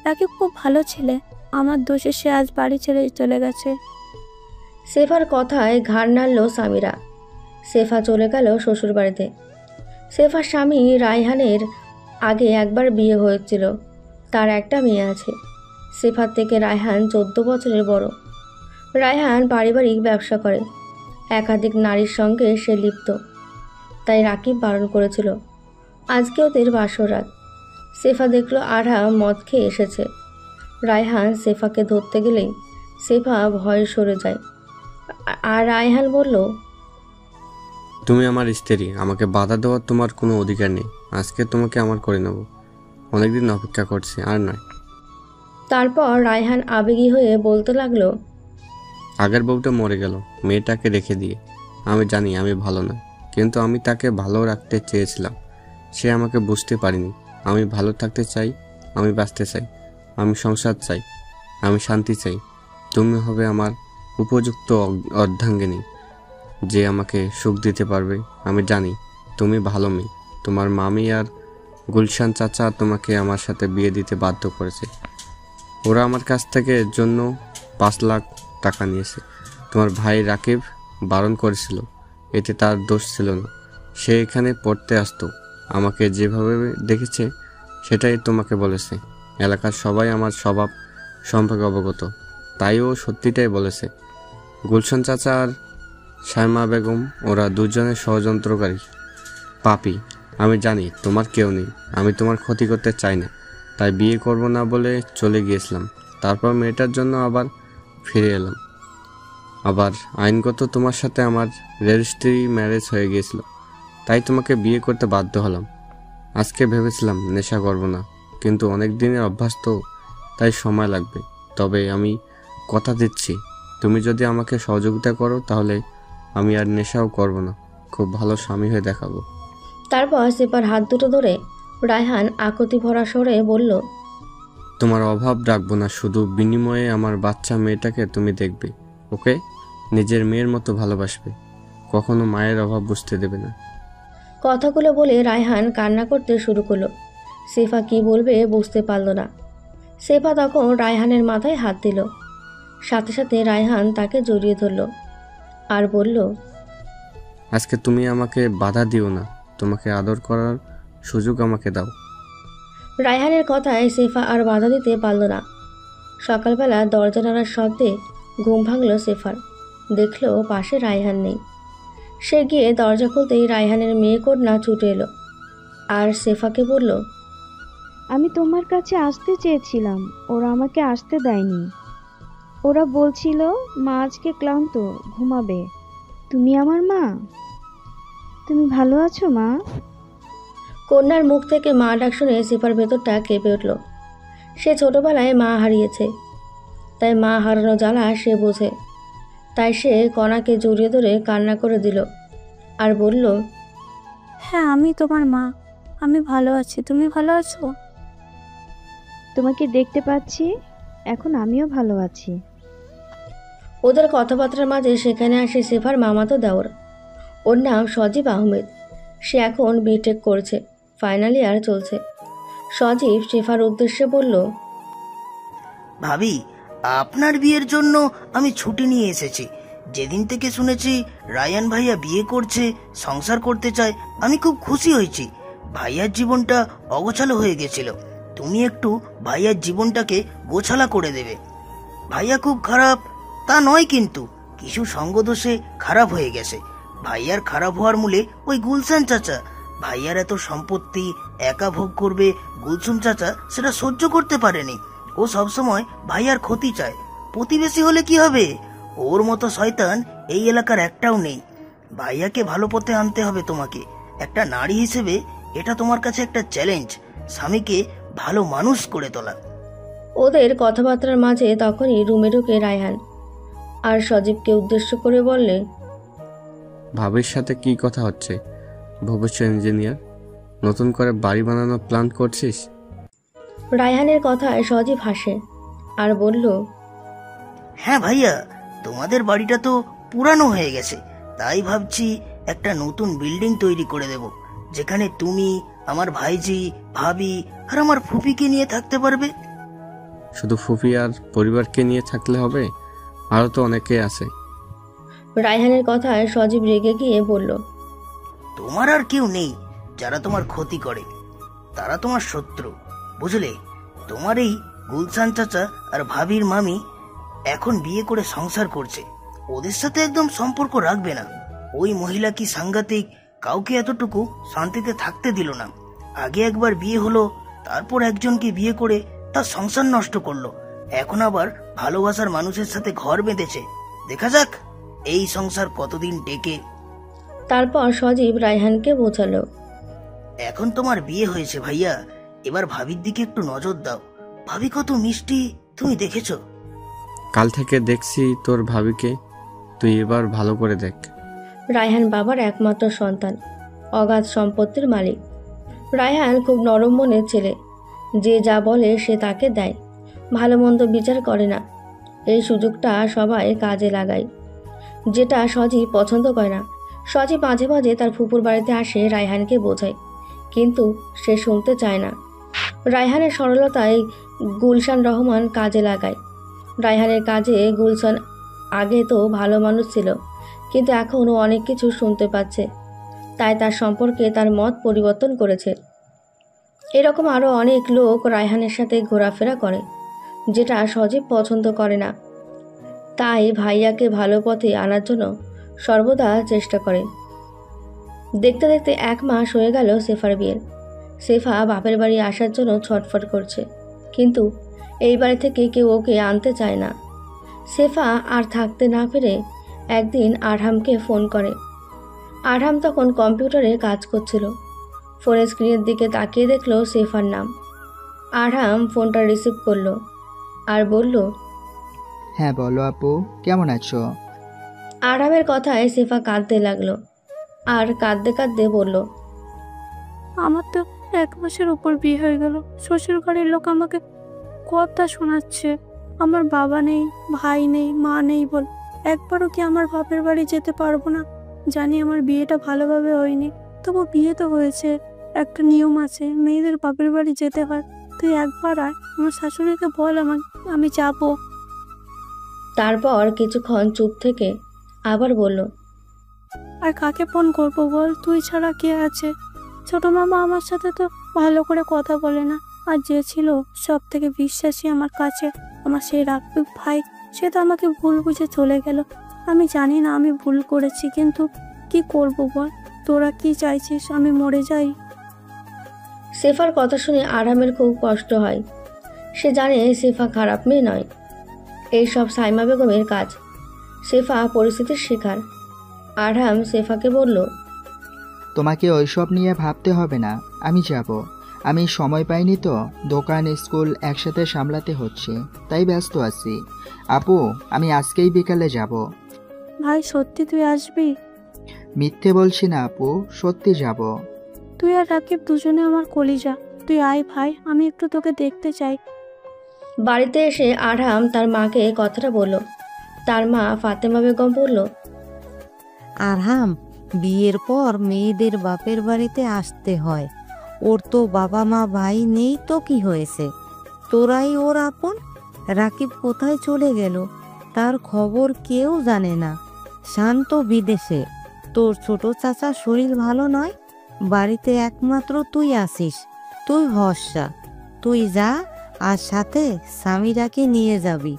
রাকিব খুব ভালো ছেলে, আমার দোষে সে আজ বাড়ি ছেড়ে চলে গেছে। সেফার কথায় ঘাড় নাড়ল সামিরা। সেফা চলে গেল শ্বশুরবাড়িতে। সেফার স্বামী রায়হানের আগে একবার বিয়ে হয়েছিল, তার একটা মেয়ে আছে। সেফার থেকে রায়হান 14 বছরের বড়। রায়হান পারিবারিক ব্যবসা করে, একাধিক নারীর সঙ্গে সে লিপ্ত, তাই রাকিব বারণ করেছিল। আজকে ওদের বাসরাত। সেফা দেখলো আরহা মদ খেয়ে এসেছে। রায়হান সেফাকে ধরতে গেলেই সেফা ভয়ে সরে যায়। আর রায়হান বলল, তুমি আমার স্ত্রী, আমাকে বাধা দেওয়ার তোমার কোনো অধিকার নেই। আজকে তোমাকে আমার করে নেব, অনেকদিন অপেক্ষা করছি, আর নয়। তারপর রায়হান আবেগী হয়ে বলতে লাগলো, আগের বউটা মরে গেল মেয়েটাকে রেখে দিয়ে। আমি জানি আমি ভালো না, কিন্তু আমি তাকে ভালো রাখতে চেয়েছিলাম। সে আমাকে বুঝতে পারেনি। আমি ভালো থাকতে চাই, আমি বাঁচতে চাই, আমি সংসার চাই, আমি শান্তি চাই। তুমি হবে আমার উপযুক্ত অর্ধাঙ্গিনী, যে আমাকে সুখ দিতে পারবে। আমি জানি তুমি ভালো মেয়ে। তোমার মামি আর গুলশান চাচা তোমাকে আমার সাথে বিয়ে দিতে বাধ্য করেছে। ওরা আমার কাছ থেকে এর জন্য 5 লাখ টাকা নিয়েছে। তোমার ভাই রাকিব বারণ করেছিল, এতে তার দোষ ছিল না। সে এখানে পড়তে আসতো, আমাকে যেভাবে দেখেছে সেটাই তোমাকে বলেছে। এলাকার সবাই আমার স্বভাব সম্পর্কে অবগত, তাই ও সত্যিটাই বলেছে। গুলশান চাচা আর সাইমা বেগম ওরা দুজনের ষড়যন্ত্রকারী, পাপী। আমি জানি তোমার কেউ নেই, আমি তোমার ক্ষতি করতে চাই না, তাই বিয়ে করব না বলে চলে গিয়েছিলাম। তারপর মেয়েটার জন্য আবার ফিরে এলাম। আবার আইনগত তোমার সাথে আমার রেজিস্ট্রি ম্যারেজ হয়ে গিয়েছিল, তাই তোমাকে বিয়ে করতে বাধ্য হলাম। আজকে ভেবেছিলাম নেশা করব না, কিন্তু অনেক দিনের অভ্যাস তো, তাই সময় লাগবে। তবে আমি কথা দিচ্ছি, তুমি যদি আমাকে সহযোগিতা করো তাহলে আমি আর নেশাও করব না, খুব ভালো স্বামী হয়ে দেখাবো। তারপর সেফার হাত দুটো ধরে রায়হান আকুতি ভরা স্বরে বলল, তোমার অভাব রাখবো না, শুধু বিনিময়ে আমার বাচ্চা মেয়েটাকে তুমি দেখবে, ওকে নিজের মেয়ের মতো ভালোবাসবে, কখনো মায়ের অভাব বুঝতে দেবে না। কথাগুলো বলে রায়হান কান্না করতে শুরু করলো। সেফা কি বলবে বুঝতে পারল না। সেফা তখন রায়হানের মাথায় হাত দিল। সাথে সাথে রায়হান তাকে জড়িয়ে ধরল আর বলল, আজকে তুমি আমাকে বাধা দিও না, তোমাকে আদর করার সুযোগ আমাকে দাও। রায়হানের কথায় সেফা আর বাধা দিতে পারল না। সকালবেলা দরজা নাড়ার শব্দে ঘুম ভাঙল সেফার। দেখলো পাশে রায়হান নেই। সে গিয়ে দরজা খুলতেই রায়হানের মেয়ে কন্যা ছুটে এলো আর সেফাকে বলল, আমি তোমার কাছে আসতে চেয়েছিলাম, ওরা আমাকে আসতে দেয়নি। ওরা বলছিল মা আজকে ক্লান্ত, ঘুমাবে। তুমি আমার মা, তুমি ভালো আছো মা? কন্যার মুখ থেকে মা ডাক শুনে সেফার ভেতরটা কেঁপে উঠল। সে ছোটবেলায় মা হারিয়েছে, তাই মা হারানো জ্বালা সে বোঝে। তাই সে কণাকে জড়িয়ে ধরে কান্না করে দিল আর বলল, হ্যাঁ আমি তোমার মা, আমি ভালো আছি, তুমি ভালো আছো? তোমাকে দেখতে পাচ্ছি, এখন আমিও ভালো আছি। ওদের কথাবার্তার মাঝে সেখানে আসে সেফার মামাতো দেওর। ওর নাম সজীব আহমেদ। সে এখন বিটেক করছে, ফাইনাল ইয়ার চলছে। সজীব সেফার উদ্দেশ্যে বলল, ভাবি, আপনার বিয়ের জন্য আমি ছুটি নিয়ে এসেছি। যেদিন থেকে শুনেছি রায়ান ভাইয়া বিয়ে করছে, সংসার করতে চায়, আমি খুব খুশি হয়েছি। ভাইয়ার জীবনটা অগোছালো হয়ে গেছিল, তুমি একটু ভাইয়ার জীবনটাকে গোছালা করে দেবে। ভাইয়া খুব খারাপ তা নয়, কিন্তু কিছু সঙ্গদোষে খারাপ হয়ে গেছে। ভাইয়ার খারাপ হওয়ার মূলে ওই গুলশান চাচা। ভাইয়ার এত সম্পত্তি একা ভোগ করবে গুলসুম চাচা সেটা সহ্য করতে পারেনি। ও সবসময় ভাইয়ার ক্ষতি চায়। প্রতিবেশী হলে কি হবে, ওর মতো শয়তান এই এলাকার একটাও নেই। ভাইয়াকে ভালো পথে আনতে হবে তোমাকে। একটা নারী হিসেবে এটা তোমার কাছে একটা চ্যালেঞ্জ, স্বামীকে ভালো মানুষ করে তোলা। ওদের কথাবার্তার মাঝে তখনই রুমে ঢুকে রায়হান আর সজীবকে উদ্দেশ্য করে বললে, ভাবির সাথে কি কথা হচ্ছে? ভবিষ্যৎ ইঞ্জিনিয়ার, নতুন করে বাড়ি বানানোর প্ল্যান করছিস? রায়হানের কথায় সজীব হাসে আর বলল, হ্যাঁ ভাইয়া, তোমাদের বাড়িটা তো পুরানো হয়ে গেছে, তাই ভাবছি একটা নতুন বিল্ডিং তৈরি করে দেব, যেখানে তুমি, আমার ভাইজি, ভাবি আর আমার ফুপিকে নিয়ে থাকতে পারবে। শুধু ফুফি আর পরিবারকে নিয়ে থাকলে হবে? আরও তো অনেকে আছে। রায়হানের কথায় সজীব রেগে গিয়ে বলল, তোমার আর কেউ নেই যারা তোমার ক্ষতি করে, তারা তোমার শত্রু, বুঝলে? তোমার এই গুলশান চাচা আর ভাবির মামি এখন বিয়ে করে সংসার করছে, ওদের সাথে একদম সম্পর্ক রাখবে না। ওই মহিলা কি সাংঘাতিক, কাউকে এতটুকু শান্তিতে থাকতে দিল না। আগে একবার বিয়ে হলো, তারপর একজনকে বিয়ে করে তার সংসার নষ্ট করলো, এখন আবার ভালোবাসার মানুষের সাথে ঘর বেঁধেছে। দেখা যাক এই সংসার কতদিন টেকে। তারপর সজীব রায়হানকে বোঝালো, এখন তোমার বিয়ে হয়েছে ভাইয়া, এবার ভাবির দিকে একটু নজর দাও। ভাবি কত মিষ্টি, তুমি দেখেছো? কাল থেকে দেখছি তোর ভাবিকে, তুই এবার ভালো করে দেখ। রায়হান বাবার একমাত্র সন্তান, অগাধ সম্পত্তির মালিক। রায়হান খুব নরম মনের ছেলে, যে যা বলে সে তাকে দেয়, ভালো মন্দ বিচার করে না। এই সুযোগটা সবাই কাজে লাগায়, যেটা সজীব পছন্দ করে না। সজীব মাঝে মাঝে তার ফুপুর বাড়িতে আসে রায়হানকে বোঝায়, কিন্তু সে শুনতে চায় না। রায়হানের সরলতায় গুলশান রহমান কাজে লাগায়। রায়হানের কাজে গুলশান আগে তো ভালো মানুষ ছিল, কিন্তু এখনও অনেক কিছু শুনতে পাচ্ছে, তাই তার সম্পর্কে তার মত পরিবর্তন করেছে। এরকম আরও অনেক লোক রায়হানের সাথে ঘোরাফেরা করে, যেটা সজীব পছন্দ করে না। তাই ভাইয়াকে ভালো পথে আনার জন্য সর্বদা চেষ্টা করে। দেখতে দেখতে 1 মাস হয়ে গেল সেফার বিয়ের। সেফা বাপের বাড়ি আসার জন্য ছটফট করছে, কিন্তু এই বাড়ি থেকে কেউ ওকে আনতে চায় না। সেফা আর থাকতে না পেরে একদিন আরহামকে ফোন করে। আরহাম তখন কম্পিউটারে কাজ করছিল। ফোনের স্ক্রিনের দিকে তাকিয়ে দেখলো সেফার নাম। আরহাম ফোনটা রিসিভ করলো আর বলল, হ্যাঁ বলো আপু, কেমন আছো? আরহামের কথায় সেফা কাঁদতে লাগলো, আর কাঁদতে কাঁদতে বলল, আমার তো 1 মাসের উপর বিয়ে হয়ে গেল। শ্বশুর বাড়ির লোক আমাকে কথা শোনাচ্ছে, আমার বাবা নেই, ভাই নেই, মা নেই বল একবারও কি আমার বাপের বাড়ি যেতে পারবো না? জানি আমার বিয়েটা ভালোভাবে হয়নি, তবু বিয়ে তো হয়েছে, একটা নিয়ম আছে, মেয়েদের বাপের বাড়ি যেতে হয়। তুই একবার আয়, আমার শাশুড়িকে বল আমি যাবো। তারপর কিছুক্ষণ চুপ থেকে আবার বলল, আর কাকে ফোন করবো বল, তুই ছাড়া কে আছে? ছোট মামা আমার সাথে তো ভালো করে কথা বলে না, আর যে ছিল সব থেকে বিশ্বাসী আমার কাছে, আমার সেই রাকিব ভাই, সে তো আমাকে ভুল বুঝে চলে গেল। আমি জানি না আমি ভুল করেছি, কিন্তু কি করব বল? তোরা কি চাইছিস আমি মরে যাই? সেফার কথা শুনে আরহামের খুব কষ্ট হয়। সে জানে সেফা খারাপ মেয়ে নয়, এইসব সাইমা বেগমের কাজ। সেফা পরিস্থিতির শিকার। আরহাম সেফাকে বলল, তোমাকে ওইসব নিয়ে ভাবতে হবে না, আমি যাব। আমি সময় পাইনি তো, দোকান স্কুল একসাথে সামলাতে হচ্ছে, তাই ব্যস্ত আছি। আপু, আমি আজকেই বিকালে যাব। ভাই সত্যি তুই আসবি? মিথ্যে বলছি না আপু, সত্যি যাব। তুই আর রাকিব দুজনে আমার কলিজা, তুই আয় ভাই, আমি একটু তোকে দেখতে চাই। বাড়িতে এসে আরহাম তার মাকে কথাটা বলল। তার মা ফাতেমা বেগম বলল, আরহাম, বিয়ের পর মেয়েদের বাপের বাড়িতে আসতে হয়। ওর তো বাবা মা ভাই নেই তো কি হয়েছে, তোরাই ওর আপন। রাকিব কোথায় চলে গেল, তার খবর কেউ জানে না। শান্ত বিদেশে, তোর ছোট চাচার শরীর ভালো নয়, বাড়িতে একমাত্র তুই আসিস, তুই ভরসা। তুই যা, আর সাথে সামিরাকে নিয়ে যাবি,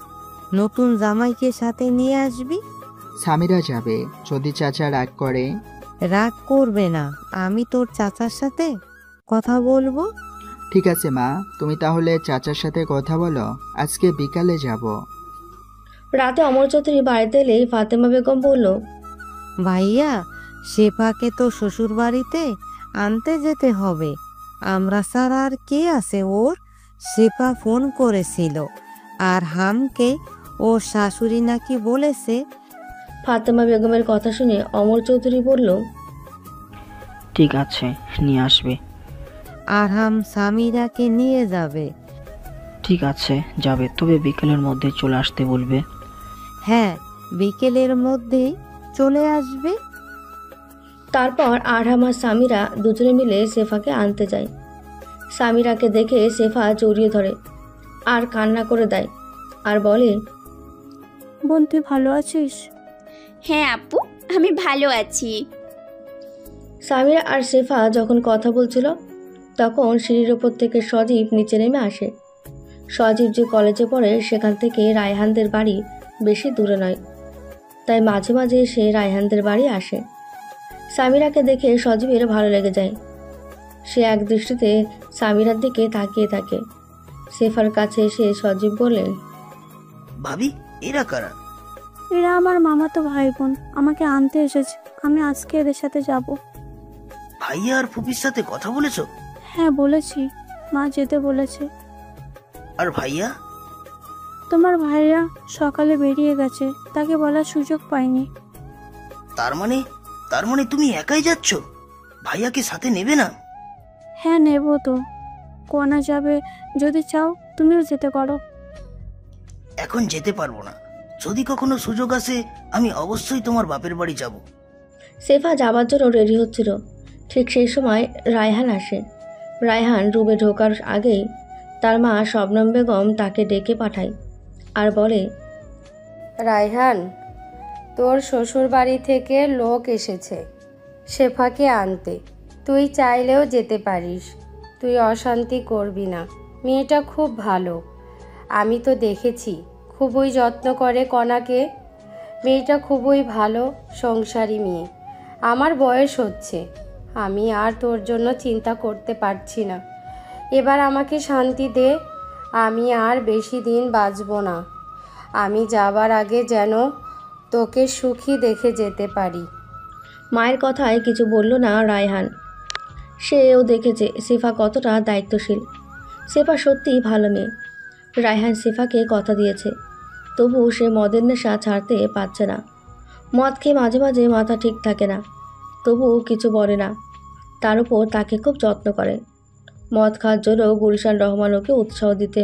নতুন জামাইকে সাথে নিয়ে আসবি। সামিরা যাবে যদি চাচা রাগ করে। রাগ করবে না, আমি তোর চাচার সাথে কথা বলবো। ঠিক আছে মা, তুমি তাহলে চাচার সাথে কথা বলো, আজকে বিকালে যাব। রাতে অমর চৌধুরী বাড়িতে এলেই ফাতেমা বেগম বলল, ভাইয়া, শেফাকে তো শ্বশুর বাড়িতে আনতে যেতে হবে, আমরা ছাড়া আর কে আছে ওর? শেফা ফোন করেছিল, আর হামকে ও শাশুড়ি নাকি বলেছে। ফাতেমা বেগমের কথা শুনে অমর চৌধুরী বলল, ঠিক আছে, নিয়ে আসবে। আরহাম সামিরাকে নিয়ে যাবে। ঠিক আছে, যাবে, তবে বিকেলের মধ্যে চলে আসতে বলবে। হ্যাঁ, বিকেলের মধ্যেই চলে আসবে। তারপর আরহাম আর সামিরা দুজনে মিলে শেফাকে আনতে যায়। সামিরাকে দেখে শেফা জড়িয়ে ধরে আর কান্না করে দেয় আর বলে, বোন তুই ভালো আছিস? হ্যাঁ আপু, আমি ভালো আছি। সামিরা আর শেফা যখন কথা বলছিল তখন সিঁড়ির ওপর থেকে সজীব নিচে নেমে আসে। সজীব যে কলেজে পড়ে সেখান থেকে রায়হানদের বাড়ি বেশি দূরে নয়, তাই মাঝে মাঝে সে রায়হানদের বাড়ি আসে। সামিরাকে দেখে সজীবের ভালো লেগে যায়। সে এক দৃষ্টিতে সামিরার দিকে তাকিয়ে থাকে। শেফার কাছে এসে সজীব বললেন, ভাবি এরা কারা? এরা আমার মামাতো ভাই বোন, আমাকে আনতে এসেছে। আমি আজকে এদের সাথে যাব। ভাইয়া আর ফুপির সাথে কথা বলেছো? হ্যাঁ বলেছি, মা যেতে বলেছে। আর ভাইয়া? তোমার ভাইয়া সকালে বেরিয়ে গেছে, তাকে বলার সুযোগ পাইনি। তার মানে তুমি একাই যাচ্ছ? ভাইয়াকে সাথে নেবে না? হ্যাঁ নেব তো। কোনা যাবে, যদি চাও তুমিও যেতে পারো। এখন যেতে পারবো না, যদি কখনো সুযোগ আসে আমি অবশ্যই তোমার বাপের বাড়ি যাব। শেফা যাবার জন্য রেডি হচ্ছিল, ঠিক সেই সময় রায়হান আসে। রায়হান রুমে ঢোকার আগেই তার মা শবনম বেগম তাকে ডেকে পাঠায় আর বলে, রায়হান, তোর শ্বশুর বাড়ি থেকে লোক এসেছে শেফাকে আনতে। তুই চাইলেও যেতে পারিস, তুই অশান্তি করবি না। মেয়েটা খুব ভালো, আমি তো দেখেছি, খুবই যত্ন করে কনাকে। মেয়েটা খুবই ভালো সংসারী মেয়ে। আমার বয়স হচ্ছে, আমি আর তোর জন্য চিন্তা করতে পারছি না। এবার আমাকে শান্তি দে, আমি আর বেশি দিন বাঁচব না। আমি যাবার আগে যেন তোকে সুখী দেখে যেতে পারি। মায়ের কথায় কিছু বলল না রায়হান। সেও দেখেছে শেফা কতটা দায়িত্বশীল। শেফা সত্যিই ভালো মেয়ে। রায়হান শেফাকে কথা দিয়েছে, তবু সে মদের নেশা ছাড়তে পারছে না। মদ খেয়ে মাঝে মাঝে মাথা ঠিক থাকে না, তবুও কিছু বলে না। তার উপর তাকে খুব যত্ন করে। মদ খাওয়ার জন্য গুলশান রহমান ওকে উৎসাহ দিতে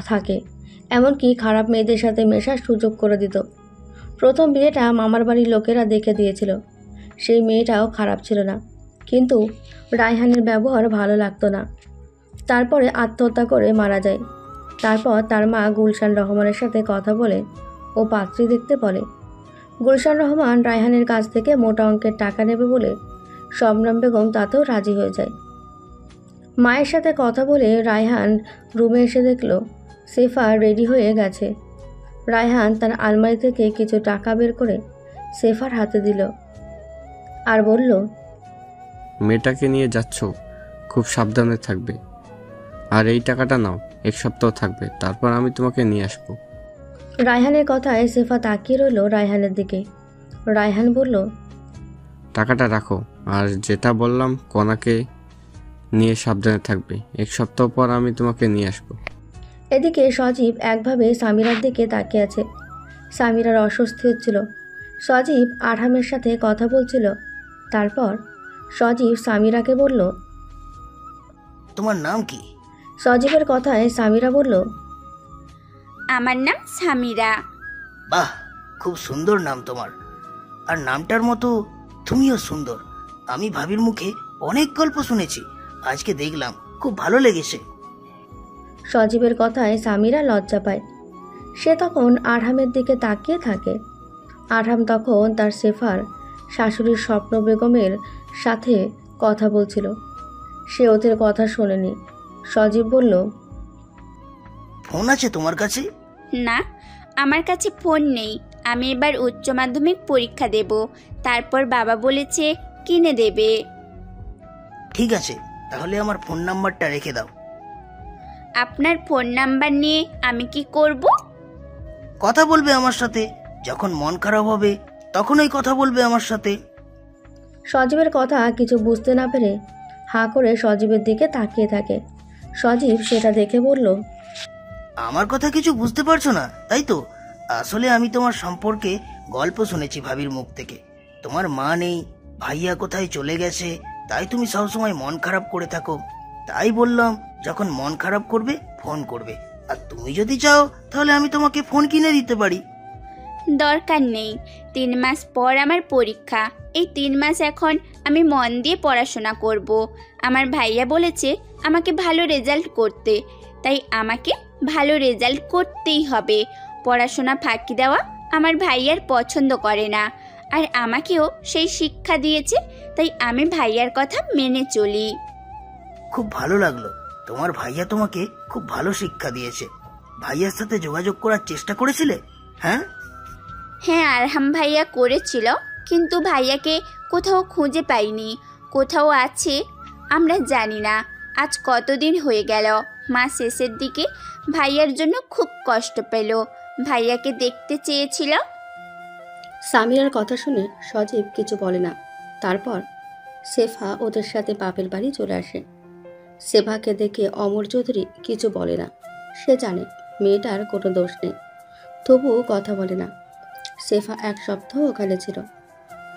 থাকে, এমনকি খারাপ মেয়েদের সাথে মেশার সুযোগ করে দিত। প্রথম বিয়েটা মামার বাড়ির লোকেরা দেখে দিয়েছিল। সেই মেয়েটাও খারাপ ছিল না, কিন্তু রায়হানের ব্যবহার ভালো লাগতো না। তারপরে আত্মহত্যা করে মারা যায়। তারপর তার মা গুলশান রহমানের সাথে কথা বলে ও পাত্রী দেখতে বলে। গুলশান রহমান রায়হানের কাছ থেকে মোটা অঙ্কের টাকা নেবে বলে শবনম বেগম তাতেও রাজি হয়ে যায়। মায়ের সাথে কথা বলে রায়হান রুমে এসে দেখল শেফা রেডি হয়ে গেছে। রায়হান তার আলমারি থেকে কিছু টাকা বের করে শেফার হাতে দিল আর বলল, মেয়েটাকে নিয়ে যাচ্ছ, খুব সাবধানে থাকবে। আর এই টাকাটা নাও, 1 সপ্তাহ থাকবে, তারপর আমি তোমাকে নিয়ে আসবো। রায়হানের কথায় শেফা তাকিয়ে রইল রায়হানের দিকে। রায়হান বলল, টাকাটা রাখো, আর যেটা বললাম কনাকে নিয়ে সাবধানে থাকবে। 1 সপ্তাহ পর আমি তোমাকে নিয়ে আসবো। এদিকে সজীব একভাবে সামিরার দিকে তাকিয়ে আছে। সামিরার অস্বস্তি হচ্ছিল। সজীব আরহামের সাথে কথা বলছিল। তারপর সজীব সামিরাকে বলল, তোমার নাম কি? সজীবের কথায় সামিরা বলল, আমার নাম সামিরা। বাহ, খুব সুন্দর নাম তোমার। আর নামটার মতো তুমিও সুন্দর। আমি ভাবির মুখে অনেক গল্প শুনেছি, আজকে দেখলাম, খুব ভালো লেগেছে। সজীবের কথায় সামিরা লজ্জা পায়। সে তখন আরহামের দিকে তাকিয়ে থাকে। আরহাম তখন তার শেফার শাশুড়ির স্বপ্ন বেগমের সাথে কথা বলছিল। সে ওদের কথা শোনেনি। সজীব বলল, ফোন আছে তোমার কাছে? না, আমার কাছে ফোন নেই। আমি এবার উচ্চ মাধ্যমিক পরীক্ষা দেব, তারপর বাবা বলেছে কিনে দেবে। ঠিক আছে, তাহলে আমার ফোন নাম্বারটা রেখে দাও। আপনার ফোন নাম্বার নিয়ে আমি কি করব? কথা বলবে আমার সাথে, যখন মন খারাপ হবে তখনই কথা বলবে আমার সাথে। সজীবের কথা কিছু বুঝতে না পেরে হাঁ করে সজীবের দিকে তাকিয়ে থাকে। সজীব সেটা দেখে বলল, আমার কথা কিছু বুঝতে পারছো না, তাই তো? আসলে আমি তোমার সম্পর্কে গল্প শুনেছি ভাবির মুখ থেকে। তোমার মা নেই, ভাইয়া কোথায় চলে গেছে, তাই তুমি সবসময় মন খারাপ করে থাকো। তাই বললাম, যখন মন খারাপ করবে ফোন করবে, আর তুমি যদি চাও তাহলে আমি তোমাকে ফোন কিনে দিতে পারি। দরকার নেই। 3 মাস পর আমার পরীক্ষা। এই 3 মাস এখন আমি মন দিয়ে পড়াশোনা করব। আমার ভাইয়া বলেছে আমাকে ভালো রেজাল্ট করতে, তাই আমাকে ভালো রেজাল্ট করতেই হবে। পড়াশোনা ফাঁকি দেওয়া আমার ভাইয়ার পছন্দ করে না, আর আমাকেও সেই শিক্ষা দিয়েছে, তাই আমি ভাইয়ার কথা মেনে চলি। খুব ভালো লাগলো, তোমার ভাইয়া তোমাকে খুব ভালো শিক্ষা দিয়েছে। ভাইয়ার সাথে যোগাযোগ করার চেষ্টা করেছিলে? হ্যাঁ হ্যাঁ, আরহাম ভাইয়া করেছিল, কিন্তু ভাইয়াকে কোথাও খুঁজে পাইনি। কোথাও আছে আমরা জানি না। আজ কতদিন হয়ে গেল। মাস শেষের দিকে ভাইয়ার জন্য খুব কষ্ট পেল। ভাইয়াকে দেখতে চেয়েছিল। সামিরার কথা শুনে সজীব কিছু বলে না। তারপর সেফা ওদের সাথে বাপের বাড়ি চলে আসে। সেফাকে দেখে অমর চৌধুরী কিছু বলে না। সে জানে মেয়েটার কোনো দোষ নেই, তবুও কথা বলে না। সেফা 1 সপ্তাহ ওখানে ছিল।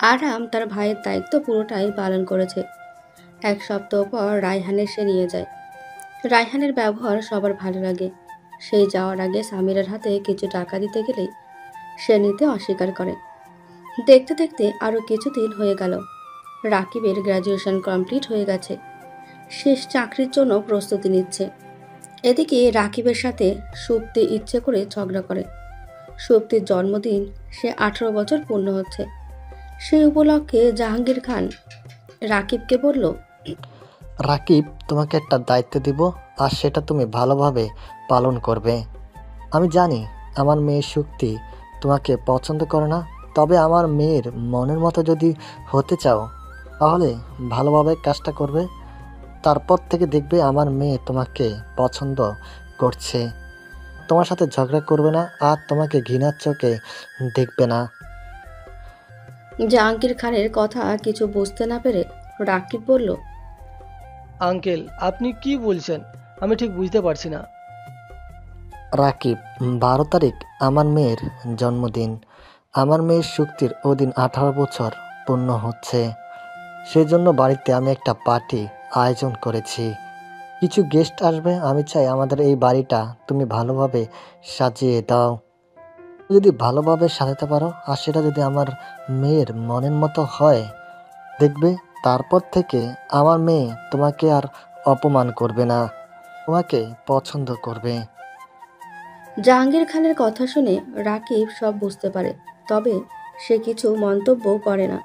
আরহাম তার ভাইয়ের দায়িত্ব পুরোটাই পালন করেছে। 1 সপ্তাহ পর রায়হানের সে নিয়ে যায়। রায়হানের ব্যবহার সবার ভালো লাগে। সেই যাওয়ার আগে সামিরার হাতে কিছু টাকা দিতে গেলেই সে নিতে অস্বীকার করে। দেখতে দেখতে আরও কিছুদিন হয়ে গেল। রাকিবের গ্র্যাজুয়েশন কমপ্লিট হয়ে গেছে। সে চাকরির জন্য প্রস্তুতি নিচ্ছে। এদিকে রাকিবের সাথে সুপ্তি ইচ্ছে করে ঝগড়া করে। সুপ্তির জন্মদিন, সে 18 বছর পূর্ণ হচ্ছে। সেই উপলক্ষে জাহাঙ্গীর খান রাকিবকে বলল, রাকিব, তোমাকে একটা দায়িত্ব দিব, আর সেটা তুমি ভালোভাবে পালন করবে। আমি জানি আমার মেয়ে শক্তি তোমাকে পছন্দ করে না, তবে আমার মেয়ের মনের মতো যদি হতে চাও তাহলে ভালোভাবে কাজটা করবে। তারপর থেকে দেখবে আমার মেয়ে তোমাকে পছন্দ করছে, তোমার সাথে ঝগড়া করবে না, আর তোমাকে ঘৃণার চোখে দেখবে না। জাহাঙ্গীর খানের কথা কিছু বুঝতে না পেরে রাকিব বলল, আঙ্কেল, আপনি কি বলছেন? আমি ঠিক বুঝতে পারছি না। রাকিব, 12 তারিখ আমার মেয়ের জন্মদিন। আমার মেয়ের শক্তির ওদিন 18 বছর পূর্ণ হচ্ছে। সেজন্য বাড়িতে আমি একটা পার্টি আয়োজন করেছি। কিছু গেস্ট আসবে। আমি চাই আমাদের এই বাড়িটা তুমি ভালোভাবে সাজিয়ে দাও। যদি ভালোভাবে সাজাতে পারো, আর সেটা যদি আমার মেয়ের মনের মতো হয়, দেখবে তারপর থেকে আমার মেয়ে তোমাকে আর অপমান করবে না, তোমাকে পছন্দ করবে। জাহাঙ্গীর খানের কথা শুনে রাকিব সব বুঝতে পারে, তবে সে কিছু মন্তব্য করে না।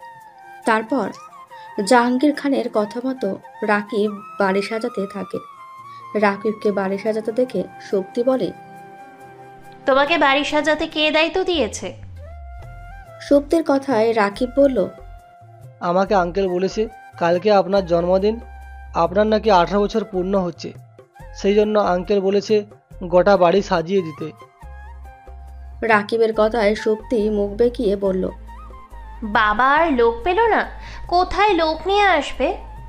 তারপর জাহাঙ্গীর খানের কথা মতো রাকিব বাড়ি সাজাতে থাকে। রাকিবকে বাড়ি সাজাতে দেখে শক্তি বলে, তোমাকে বাড়ি সাজাতে কে দায়িত্ব দিয়েছে? শক্তির কথায় রাকিব বলল, আমাকে আঙ্কেল বলেছে কালকে আপনার জন্মদিন, আপনার নাকি 18 বছর পূর্ণ হচ্ছে, সেই জন্য আঙ্কেল বলেছে গোটা বাড়ি সাজিয়ে দিতে। রাকিবের কথায় শক্তি মুখ বেঁকিয়ে বলল, বাবা আর লোক পেল না? কোথায় লোক নিয়ে আসবে?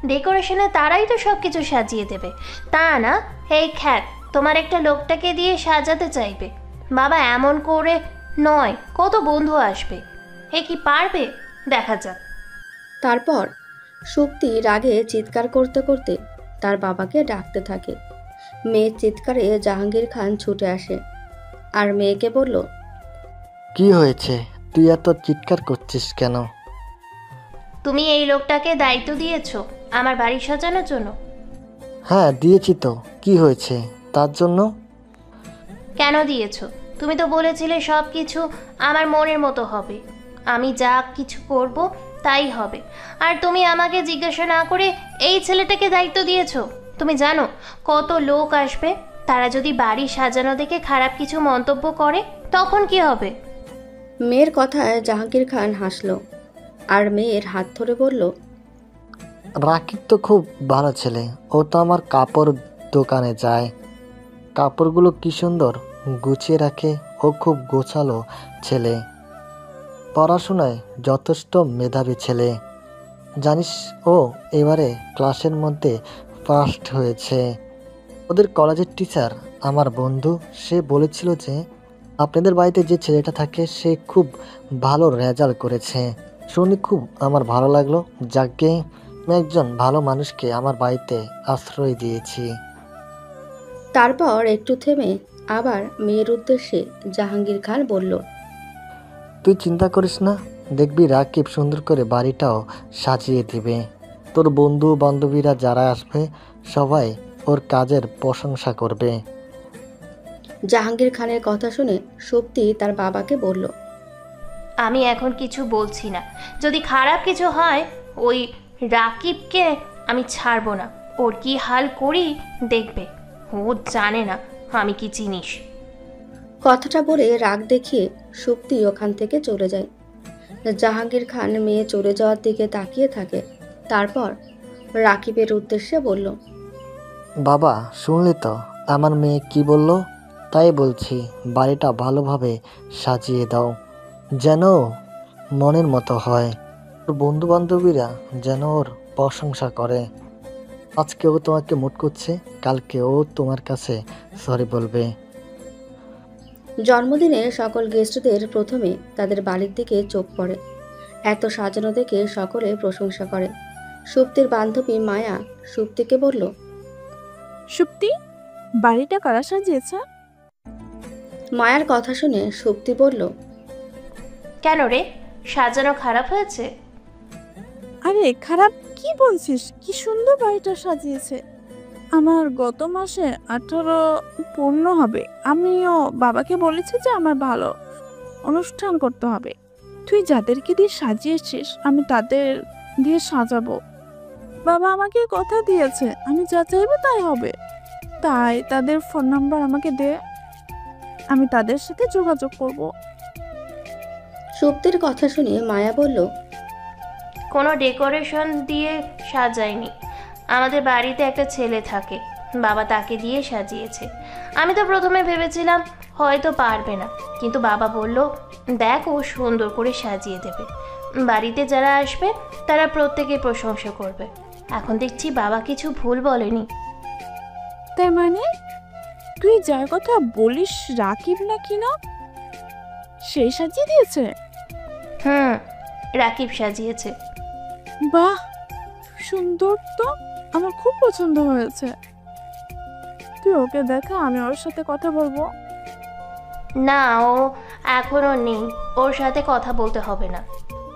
ডেকোরেশনে তারাই তো সব কিছু সাজিয়ে দেবে, তা না এই খ্যাত তোমার একটা লোকটাকে দিয়ে সাজাতে চাইবে? বাবা এমন করে নয়, কত বন্ধু আসবে, এ কি পারবে? দেখা যাক। তারপর শক্তি রাগে চিৎকার করতে করতে তার বাবাকে ডাকতে থাকে। মেয়ের চিৎকারে জাহাঙ্গীর খান ছুটে আসে আর মেয়েকে বলল, কি হয়েছে? তুই এত চিৎকার করছিস কেন? তুমি এই লোকটাকে দায়িত্ব দিয়েছো আমার বাড়ি সাজানোর জন্য? হ্যাঁ দিয়েছি তো, কি হয়েছে তার জন্য? কেন দিয়েছো? তুমি তো বলেছিলে সব কিছু আমার মনের মতো হবে, আমি যা কিছু করব তাই হবে, আর তুমি আমাকে জিজ্ঞাসা না করে এই ছেলেটাকে দায়িত্ব দিয়েছো। তুমি জানো কত লোক আসবে, তারা যদি বাড়ি সাজানো দেখে খারাপ কিছু মন্তব্য করে তখন কি হবে? মেয়ের কথায় জাহাঙ্গীর খান হাসলো আর মেয়ের হাত ধরে বলল, রাকিব তো খুব ভালো ছেলে, ও তো আমার কাপড় দোকানে যায়, কাপড়গুলো কি সুন্দর গুছিয়ে রাখে। ও খুব গোছালো ছেলে, পড়াশোনায় যথেষ্ট মেধাবী ছেলে। জানিস, ও এবারে ক্লাসের মধ্যে ফার্স্ট হয়েছে। ওদের কলেজের টিচার আমার বন্ধু, সে বলেছিল যে আপনাদের বাড়িতে যে ছেলেটা থাকে সে খুব ভালো রেজাল্ট করেছে। শুনে খুব আমার ভালো লাগলো। যাকে আমি একজন ভালো মানুষকে আমার বাড়িতে আশ্রয় দিয়েছি। তারপর একটু থেমে আবার মেয়ের উদ্দেশ্যে জাহাঙ্গীর খান বলল, তুই চিন্তা করিস না, দেখবি রাকিব সুন্দর করে বাড়িটাও সাজিয়ে দিবে। তোর বন্ধু বান্ধবীরা যারা আসবে সবাই ওর কাজের প্রশংসা করবে। জাহাঙ্গীর খানের কথা শুনে সুপ্তি তার বাবাকে বলল, আমি এখন কিছু বলছি না। যদি খারাপ কিছু হয় ওই রাকিবকে আমি ছাড়বো না। ওর কি হাল করি দেখবে। ও জানে না আমি কি জিনিস। কথাটা বলে রাগ দেখিয়ে সুপ্তি ওখান থেকে চলে যায়। জাহাঙ্গীর খান মেয়ে চলে যাওয়ার দিকে তাকিয়ে থাকে। তারপর রাকিবের উদ্দেশ্যে বলল, বাবা শুনলি তো আমার মেয়ে কি বলল? তাই বলছি বাড়িটা ভালোভাবে সাজিয়ে দাও, যেন মনের মতো হয়। ওর বন্ধু বান্ধবীরা যেন ওর প্রশংসা করে। আজকে ও তোমাকে মুট করছে, কালকে ও তোমার কাছে সরি বলবে। জন্মদিনে সকল গেস্টদের প্রথমে তাদের বাড়ির দিকে চোখ পড়ে। এত সাজানো দেখে সকলে প্রশংসা করে। সুপ্তির বান্ধবী মায়া সুপ্তিকে বলল, সুপ্তি, বাড়িটা কারা সাজিয়েছে? মায়ার কথা শুনে সুপ্তি বলল, কেন রে, সাজানো খারাপ হয়েছে? আরে খারাপ কি বলছিস? কি সুন্দর বাড়িটা সাজিয়েছে। আমার গত মাসে 18 পূর্ণ হবে। আমিও বাবাকে বলেছি যে আমার ভালো অনুষ্ঠান করতে হবে। তুই যাদেরকে দিয়ে সাজিয়েছিস আমি তাদের দিয়ে সাজাবো। বাবা আমাকে কথা দিয়েছে, আমি যা চাইবো তাই হবে। তাই তাদের ফোন নাম্বার আমাকে দে, আমি তাদের সাথে যোগাযোগ করব। সুপ্তির কথা শুনে মায়া বলল, কোনো ডেকোরেশন দিয়ে সাজায়নি। আমাদের বাড়িতে একটা ছেলে থাকে, বাবা তাকে দিয়ে সাজিয়েছে। আমি তো প্রথমে ভেবেছিলাম হয়তো পারবে না, কিন্তু বাবা বলল দেখ ও সুন্দর করে সাজিয়ে দেবে। বাড়িতে যারা আসবে তারা প্রত্যেকে প্রশংসা করবে। এখন দেখছি বাবা কিছু ভুল বলেনি। তাই মানে তুই যার কথা বলিস রাকিব নাকি না, সেই সাজিয়ে দিয়েছে? রাকিব সাজিয়েছে। বাহ, সুন্দর তো, আমার খুব পছন্দ হয়েছে। তুই ওকে দেখা, আমি ওর সাথে কথা বলবো। না, ও এখনো নেই, ওর সাথে কথা বলতে হবে না।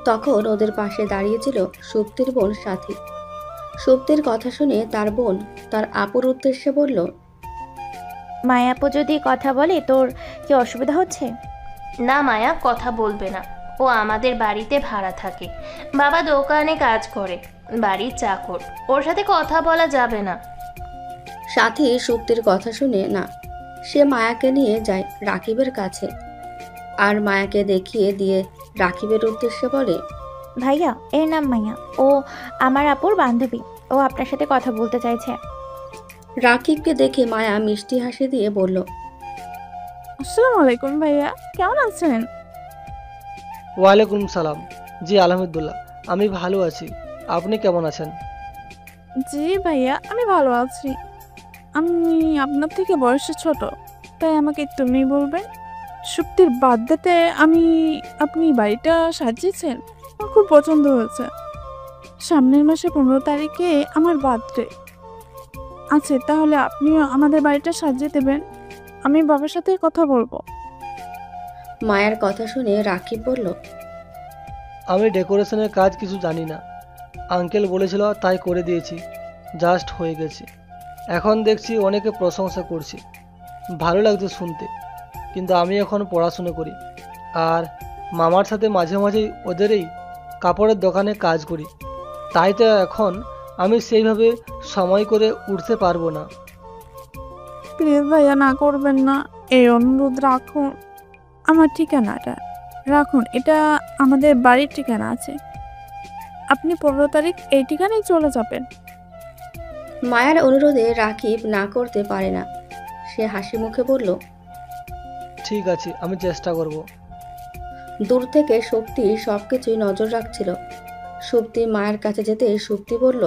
তখন ওদের পাশে দাঁড়িয়েছিল সুপ্তির বোন সাথী। সুপ্তির কথা শুনে তার বোন তার আপুর উদ্দেশ্যে বলল, মায়াপু যদি কথা বলে তোর কি অসুবিধা হচ্ছে? না মায়া, কথা বলবে না। ও আমাদের বাড়িতে ভাড়া থাকে, বাবা দোকানে কাজ করে, বাড়ির চাকর। ওর সাথে কথা বলা যাবে না। সাথী সুপ্তির কথা শুনে না, সে মায়াকে নিয়ে যায় রাকিবের কাছে। আর মায়াকে দেখিয়ে দিয়ে রাকিবের উদ্দেশ্যে বলে, ভাইয়া এর নাম মায়া, ও আমার আপুর বান্ধবী, ও আপনার সাথে কথা বলতে চাইছে। রাকিবকে দেখে মায়া মিষ্টি হাসি দিয়ে বলল, আসসালামু আলাইকুম ভাইয়া, কেমন আছেন? ওয়ালাইকুম সালাম। জি আলহামদুলিল্লাহ, আমি ভালো আছি। আপনি কেমন আছেন? জি ভাইয়া, আমি ভালো আছি। আমি আপনার থেকে বয়সে ছোট, তাই আমাকে তুমি বলবেন। সুপ্তির বার্থডেতে আপনি বাড়িটা সাজিয়েছেন, আমার খুব পছন্দ হয়েছে। সামনের মাসে 15 তারিখে আমার বার্থডে আছে, তাহলে আপনিও আমাদের বাড়িটা সাজিয়ে দেবেন। আমি বাবার সাথে কথা বলবো। মায়ের কথা শুনে রাকিব বলল, আমি ডেকোরেশনের কাজ কিছু জানি না, আঙ্কেল বলেছিল তাই করে দিয়েছি, জাস্ট হয়ে গেছে। এখন দেখছি অনেকে প্রশংসা করছে, ভালো লাগছে শুনতে। কিন্তু আমি এখন পড়াশুনো করি, আর মামার সাথে মাঝে মাঝেই ওদেরই কাপড়ের দোকানে কাজ করি। তাই তো এখন আমি সেইভাবে সময় করে উঠতে পারবো না। প্লিজ ভাইয়া, না করবেন না, এই অনুরোধ রাখুন। আমার ঠিকানাটা রাখুন, এটা আমাদের বাড়ির ঠিকানা আছে। আপনি 15 তারিখ এই ঠিকানায় চলে যাবেন। মায়ের অনুরোধে রাকিব না করতে পারে না। সে হাসি মুখে বলল, ঠিক আছে, আমি চেষ্টা করব। দূর থেকে সুপ্তি সবকিছুই নজর রাখছিল। সুপ্তি মায়ের কাছে যেতে সুপ্তি বলল,